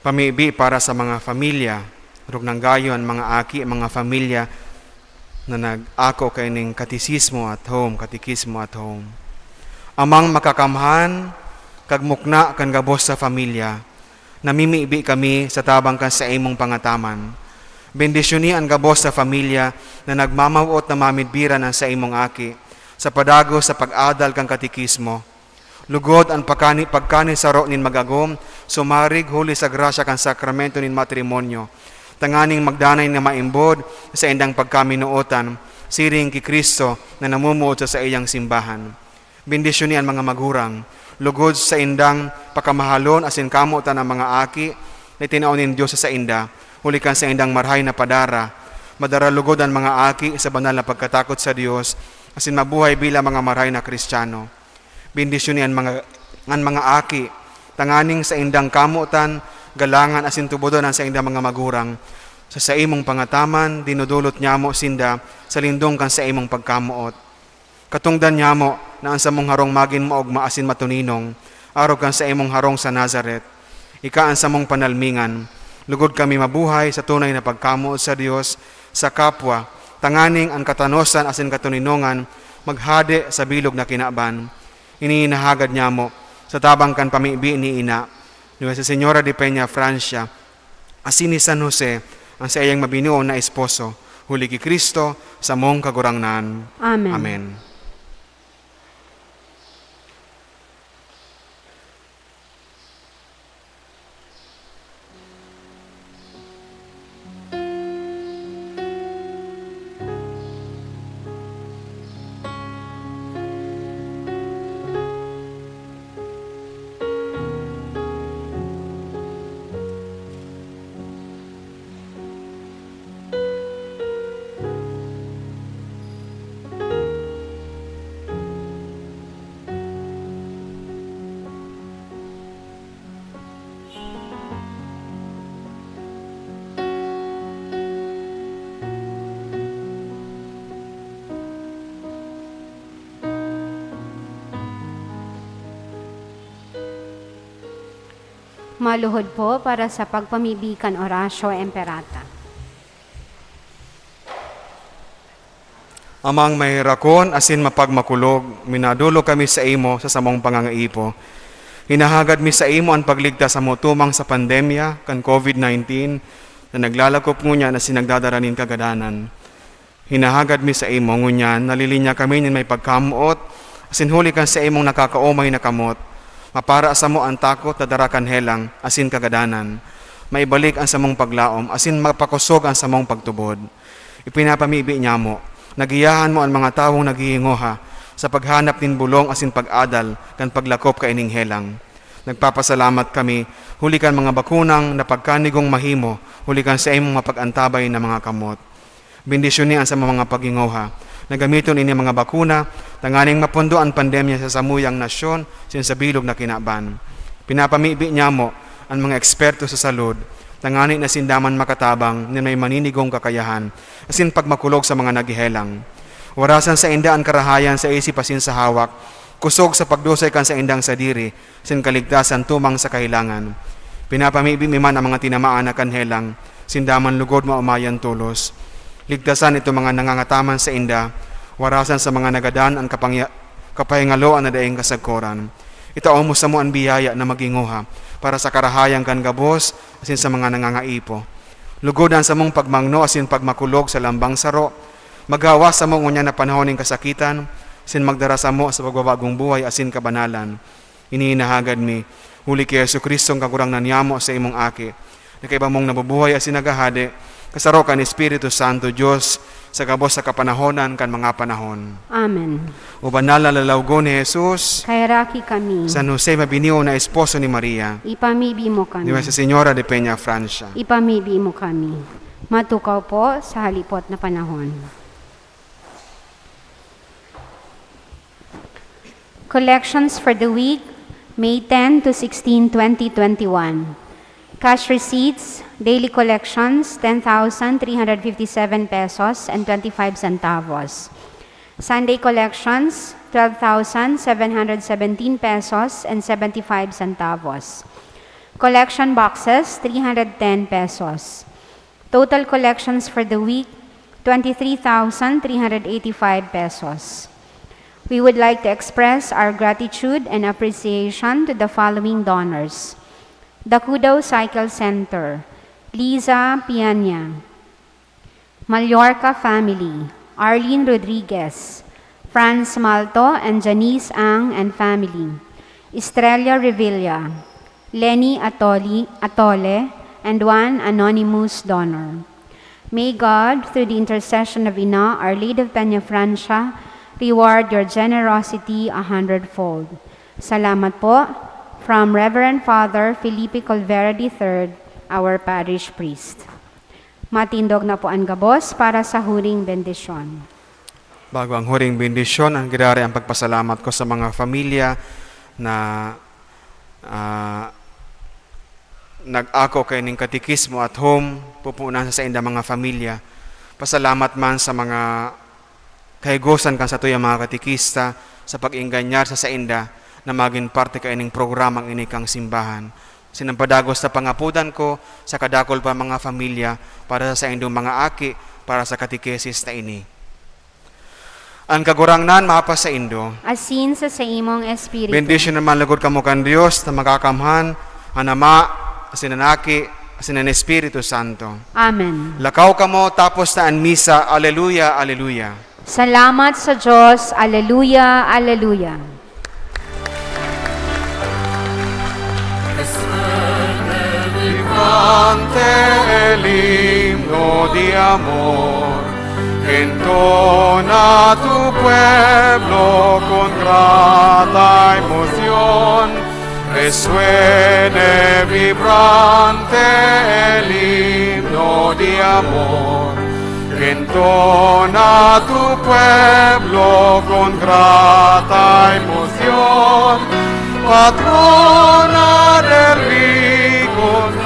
Pamibi para sa mga familia, rug nang gayon mga aki, mga familia na nag-ako kaining katikismo at home. Amang makakamhan, kagmukna kan gabos sa familia, namimibi kami sa tabang kan sa imong pangataman. Bendisyoni ang gabos sa familia na nagmamawot na mamidbiran ang sa imong aki, sa padago sa pag-adal kang katikismo. Lugod ang pagkani saro nin magagom, sumarig huli sa grasya kan sakramento nin matrimonyo. Tanganing magdanay na maimbod sa indang pagkaminuotan, siring ki Kristo na namumuot sa iyang simbahan. Bendisyon ni ang mga magurang, lugod sa indang pakamahalon asin kamutan ang mga aki na tinaunin Diyos sa inda, huli kan sa indang marhay na padara. Madara lugod ang mga aki sa banal na pagkatakot sa Diyos, asin mabuhay bilang mga marhay na Kristiyano. Bendisyon ni ang mga aki, tanganing sa indang kamutan, galangan asin tubodon ang sa indang mga magurang. Sa imong pangataman, dinudulot niya mo sinda sa lindong kan sa imong pagkamuot. Katungdan niya mo na ang sa mong harong magin mo og maasin matuninong, araw kan sa imong harong sa Nazaret. Ika ang sa mong panalmingan, lugod kami mabuhay sa tunay na pagkamuot sa Dios, sa kapwa, tanganing ang katanosan asin katuninongan, maghade sa bilog na kinaban. Inihinahagad niya mo sa tabang kan pamibi ni ina, Nuestra Señora de Peña, Francia, asin ni San Jose, ang sa iyang mabinuo na esposo, huli ki Kristo sa mong kagurangnan. Amen. Amen. Maluhod po para sa pagpamibikan orasyo emperata. Amang mahirakon asin mapagmakulog, minadulo kami sa imo sa samong pangangaipo. Hinahagad mi sa imo ang pagligtas sa mutumang sa pandemya kan COVID-19 na naglalakop ngunya na sinagdadaranin kagadanan. Hinahagad mi sa imo ngunya nalilinya kami nin may pagkamuot asin huli kan sa imong nakakaumay na kamot. Mapara sa mo ang takot na darakan helang, asin kagadanan. Maibalik ang samong paglaom, asin mapakusog ang samong pagtubod. Ipinapamibi niya mo, nagiyahan mo ang mga tawong naghihingoha sa paghanap nin bulong asin pag-adal kan paglakop ka ining helang. Nagpapasalamat kami, huli kan mga bakunang na pagkanigong mahimo, huli kan sa imong mapag-antabay na mga kamot. Bendisyonin sa mga paghingoha, nagamiton ini mga bakuna, tanganing mapundo ang pandemya sa samuyang nasyon, sin sa bilog na kinaban. Pinapamibi niya mo ang mga eksperto sa salud, tangani na sindaman makatabang na may maninigong kakayahan, asin pagmakulog sa mga nagihelang. Warasan sa inda ang karahayan sa isip asin sa hawak, kusog sa pagdusay kan sa indang sadiri, sin kaligtasan tumang sa kahilangan. Pinapamibi man ang mga tinamaan na kanhelang, sindaman lugod maumayan tulos. Ligtasan ito mga nangangataman sa inda, warasan sa mga nagadaan ang kapahingaloan na daing kasagkoran. Itaon mo sa mo ang biyaya na maginguha para sa karahayang kan gabos asin sa mga nangangaipo. Lugodan sa mong pagmangno asin pagmakulog sa lambang saro, maghawa sa mong unya na panahoning kasakitan, asin magdara sa mo sa pagbabagong buhay asin kabanalan. Iniinahagad mi, huli kay Jesucristo ang kagurang nanyamo sa imong aki, na kaiba mong nabubuhay asin nagahade, kasaro kan Espiritu Santo Diyos, sa gabos sa kapanahonan kan mga panahon. Amen. O banal na lalawgo ni Jesus, Kay raki kami, San Jose mabiniw na esposo ni Maria, ipamibi mo kami. Nuestra Señora de Peña, Francia. Ipamibi mo kami. Matukaw po sa halipot na panahon. Collections for the week, May 10 to 16, 2021. Cash receipts, daily collections, 10,357 pesos and 25 centavos. Sunday collections, 12,717 pesos and 75 centavos. Collection boxes, 310 pesos. Total collections for the week, 23,385 pesos. We would like to express our gratitude and appreciation to the following donors: the Kudo Cycle Center, Liza Pianya, Mallorca family, Arlene Rodriguez, Franz Malto and Janice Ang and family, Estrella Revilla, Lenny Atole, and one anonymous donor. May God, through the intercession of Ina, Our Lady of Peña Francia, reward your generosity 100-fold. Salamat po. From Reverend Father Felipe Colvera III, our parish priest. Matindog na po ang gabos para sa huring bendisyon. Bago ang huring bendisyon, ang girari ang pagpasalamat ko sa mga pamilya na nag-ako kay ning katikismo at home, pupunan sa inda mga pamilya. Pasalamat man sa mga kahigusan kan sa tuyang mga katikista sa pag-inganyar sa inda na maging parte ka ining programang inikang simbahan. Sinampadagos sa pangapudan ko sa kadakol pa mga pamilya para sa indong mga aki para sa katikesis na ini. Ang kagurangnan mapa sa indo. Asin sa imong espiritu. Bendisyon naman lagod kamo kan Dios na makakamhan, anama, asinanaki, asinan Espiritu Santo. Amen. Lakaw kamo tapos na ang misa. Alleluia, alleluia. Salamat sa Diyos. Alleluia, alleluia. Ante el himno de amor, entona tu pueblo con grata emoción, resuene vibrante el himno de amor. Entona tu pueblo con grata emoción, patrona del rico.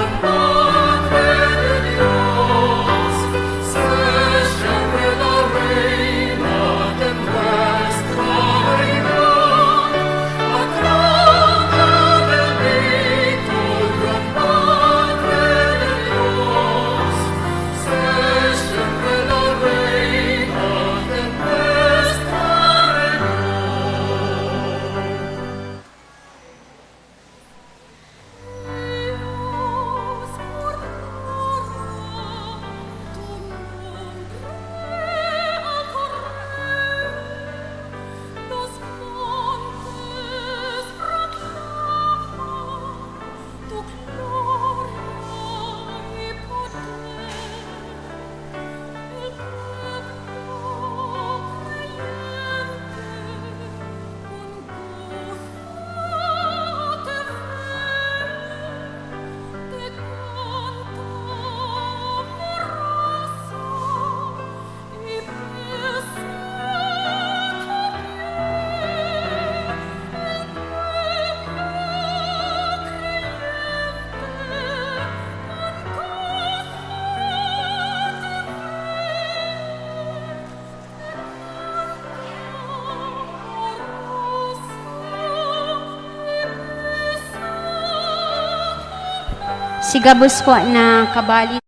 Sigabos po na kabali